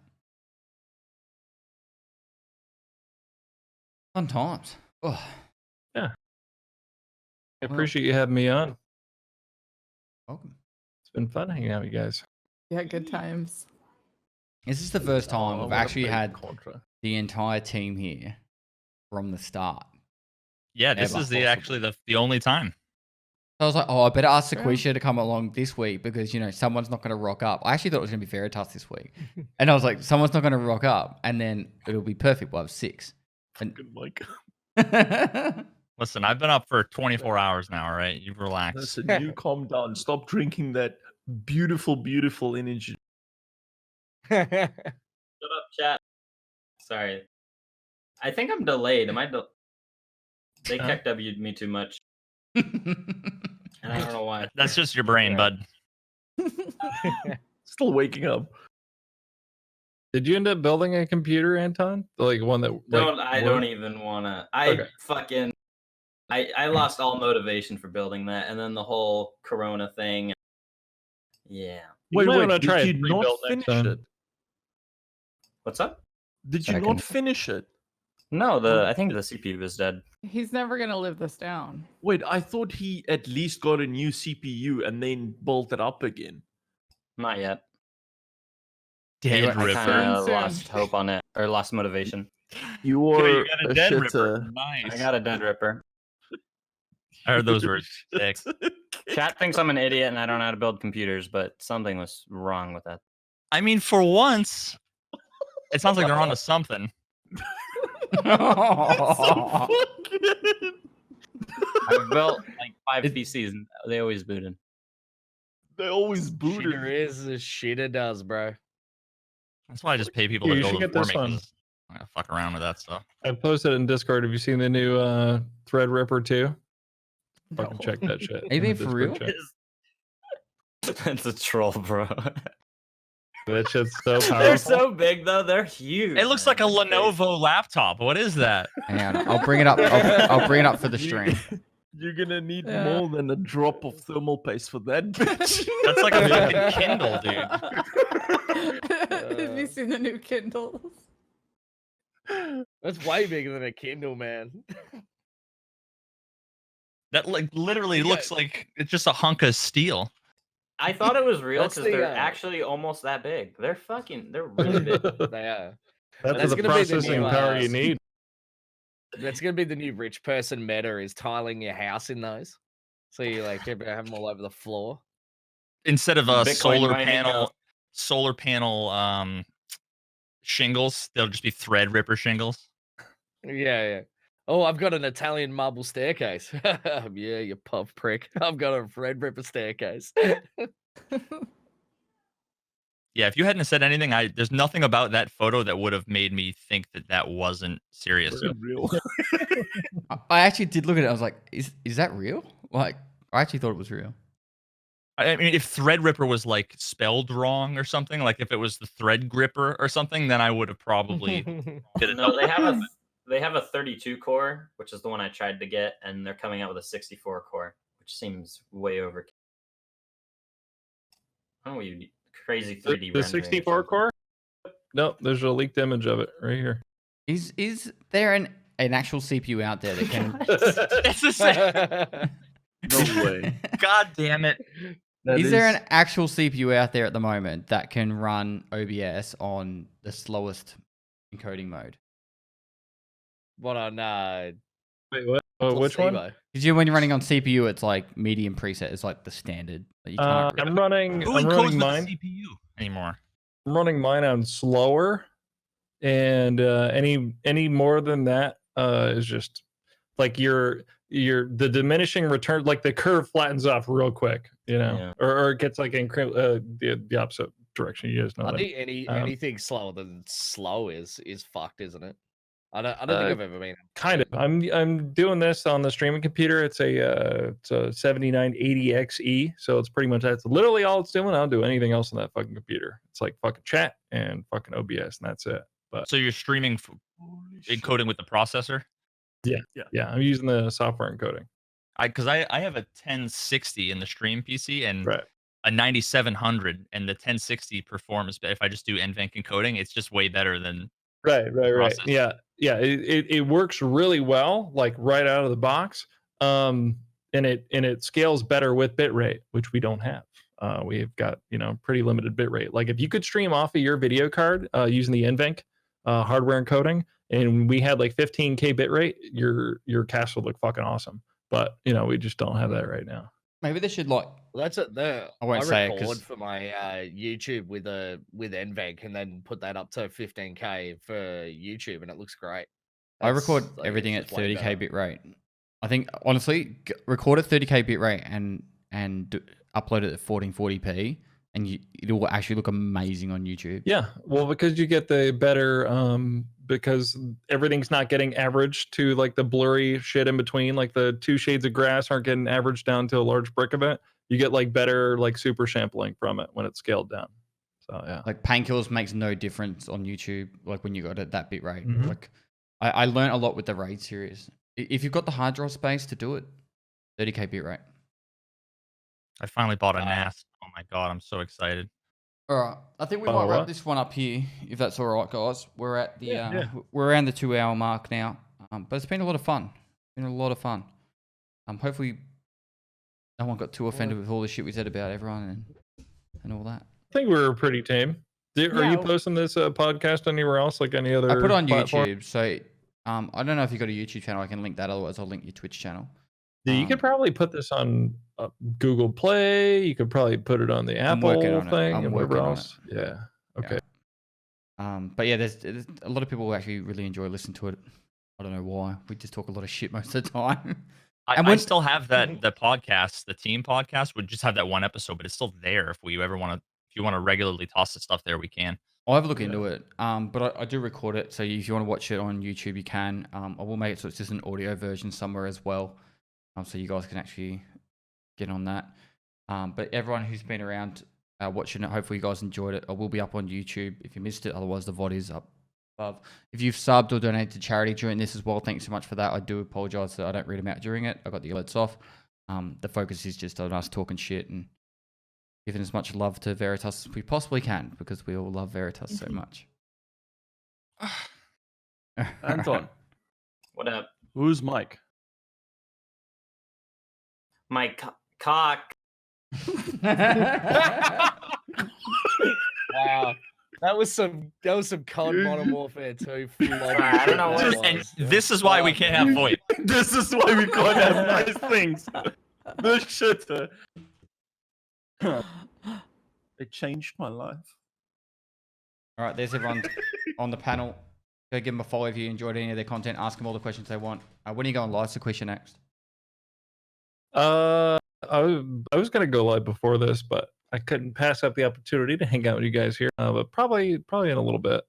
Fun times. Oh. Yeah. I appreciate you having me on. Welcome. It's been fun hanging out with you guys. Yeah, good times. This is the first time I we've wanna actually play had Contra. the entire team here from the start. Yeah, this Ever. is actually the only time. So I was like, oh, I better ask Sequisha to come along this week because, you know, someone's not going to rock up. I actually thought it was going to be Veritas this week. And I was like, someone's not going to rock up. And then it'll be perfect. We'll have 6. And Fucking Mike. Listen, I've been up for 24 hours now, all right? You relax. Listen, you calm down. Stop drinking that beautiful, beautiful energy. Shut up, chat. Sorry. I think I'm delayed. Am I? They kept W'd me too much, and I don't know why. That's just your brain, bud. Still waking up. Did you end up building a computer, Anton? Like one that I don't even wanna. I lost all motivation for building that, and then the whole Corona thing. Yeah. You might wanna Did try a you not pre-built finish next time. it? What's up? Did you not finish it? No, I think the CPU is dead. He's never gonna live this down. Wait, I thought he at least got a new CPU and then built it up again. Not yet. Dead I Ripper. kind of Soon. lost hope on it, or lost motivation. You Okay, are you got a dead Ripper. shitter. Nice. I got a dead ripper. I heard those were sick. Chat thinks I'm an idiot and I don't know how to build computers, but something was wrong with that. I mean, for once, it sounds like they're onto something. I've built like 5 PCs and they always booted. They always booted. Shitter is as shitter does, bro. That's why I just pay people You to should build get it for this me. one. 'Cause I'm gonna fuck around with that stuff. I posted it in Discord. Have you seen the new Thread Ripper 2? Fucking check that shit. Are you being in the for Discord real? chat. That's a troll, bro. That shit's so They're powerful. so big though. They're huge. It looks like a man. They're crazy. Lenovo laptop. What is that? Hang on, I'll bring it up. I'll bring it up for the stream. You're gonna need Yeah. more than a drop of thermal paste for that bitch. That's like a fucking Kindle, dude. Have you seen the new Kindles? That's way bigger than a Kindle, man. That like literally Yeah. looks like it's just a hunk of steel. I thought it was real That's because the, they're uh, actually almost that big. They're really big. They are. That's That's the gonna be the processing new, power you need. That's gonna be the new rich person meta, is tiling your house in those. So you like have them all over the floor. Instead of a Bitcoin mining, solar panel shingles, they'll just be thread ripper shingles. Yeah, yeah. Oh, I've got an Italian marble staircase. Yeah, you puff prick. I've got a Threadripper staircase. Yeah, if you hadn't said anything, there's nothing about that photo that would have made me think that that wasn't serious. Real. I actually did look at it. I was like, is that real? Like, I actually thought it was real. I mean, if Threadripper was like spelled wrong or something, like if it was the Thread Gripper or something, then I would have probably. No, they have a 32 core, which is the one I tried to get, and they're coming out with a 64 core, which seems way over. Oh, you crazy 3D The rendering or 64 something. core? No, there's a leaked image of it right here. Is there an actual CPU out there that can? It's the same. No way. God damn it! Is there an actual CPU out there at the moment that can run OBS on the slowest encoding mode? What on Wait, what? Which one? placebo? Because when you're running on CPU, it's like medium preset is like the standard. That you can't. I'm running. Who I'm encodes running with mine. the CPU anymore? I'm running mine on slower, and any more than that is just like the diminishing return, like the curve flattens off real quick, you know, Yeah. or it gets like the opposite direction. You guys know I that. think Um, anything slower than slow is fucked, isn't it? I don't think I've ever been. Kind of. I'm doing this on the streaming computer. It's a 7980XE, so it's pretty much that's literally all it's doing. I don't do anything else on that fucking computer. It's like fucking chat and fucking OBS, and that's it. But So you're streaming encoding with the processor? yeah, I'm using the software encoding. Because I have a 1060 in the stream PC and Right. a 9700, and the 1060 performs. But if I just do NVENC encoding, it's just way better than. Right. process. Yeah. It works really well, like right out of the box. And it scales better with bitrate, which we don't have. We've got pretty limited bitrate. Like if you could stream off of your video card using the NVENC hardware encoding, and we had like 15K bitrate, your cast would look fucking awesome. But we just don't have that right now. Maybe they should like. Well, that's it. I won't say it record 'cause- for my YouTube with NVENC and then put that up to 15K for YouTube, and it looks great. I record That's, like, everything at it's just way 30K better. bit rate. I think honestly, record at 30K bit rate and upload it at 1440p, and it'll actually look amazing on YouTube. Yeah, well, because you get the better because everything's not getting averaged to like the blurry shit in between, like the two shades of grass aren't getting averaged down to a large brick of it. You get like better like super sampling from it when it's scaled down. So yeah, Like Painkillers makes no difference on YouTube, like when you got it that bit rate. Mhm. Like I learned a lot with the RAID series. If you've got the hard drive space to do it, 30K bit rate. I finally bought a NAS. Oh my god, I'm so excited. All right, I think we Oh, might wrap what? this one up here, if that's all right, guys. We're at the Yeah. we're around the 2 hour mark now, but it's been a lot of fun. Been a lot of fun. Hopefully, no one got too offended with all the shit we said about everyone and all that. I think we're pretty tame. Are you posting this podcast anywhere else, like any other? I put it on platform? YouTube, so I don't know if you got a YouTube channel. I can link that. Otherwise, I'll link your Twitch channel. Yeah, you could probably put this on Google Play. You could probably put it on the I'm Apple working on it. thing I'm and whatever working on else. Yeah. Okay. But yeah, there's a lot of people who actually really enjoy listening to it. I don't know why. We just talk a lot of shit most of the time. I still have the podcast, the team podcast would just have that one episode, but it's still there if we ever want to. If you want to regularly toss the stuff there, we can. I'll have a look into it. But I do record it, so if you want to watch it on YouTube, you can. I will make it so it's just an audio version somewhere as well, so you guys can actually get on that. But everyone who's been around watching it, hopefully you guys enjoyed it. I will be up on YouTube if you missed it. Otherwise, the VOD is up above. If you've subbed or donated to charity during this as well, thanks so much for that. I do apologize that I don't read them out during it. I got the alerts off. The focus is just on us talking shit and giving as much love to Veritas as we possibly can, because we all love Veritas so much. Anton, What up? who's Mike? My cock. Wow, that was some COD Modern Warfare 2. I don't know what it And was. this is why we can't have VoIP. This is why we can't have nice things. This shit. It changed my life. All right, there's everyone on the panel. Go give them a follow if you enjoyed any of their content. Ask them all the questions they want. When are you going live, Sequisha, next? I was gonna go live before this, but I couldn't pass up the opportunity to hang out with you guys here. But probably in a little bit.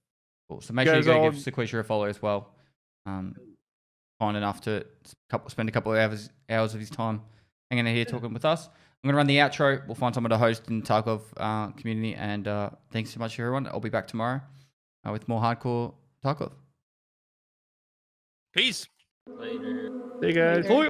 Cool. So make sure you Guys, go all- give Sequisha a follow as well. Kind enough to spend a couple of hours of his time hanging out here talking with us. I'm gonna run the outro. We'll find someone to host in Tarkov community. And thanks so much, everyone. I'll be back tomorrow with more hardcore Tarkov. Peace. Later. Hey guys. Later.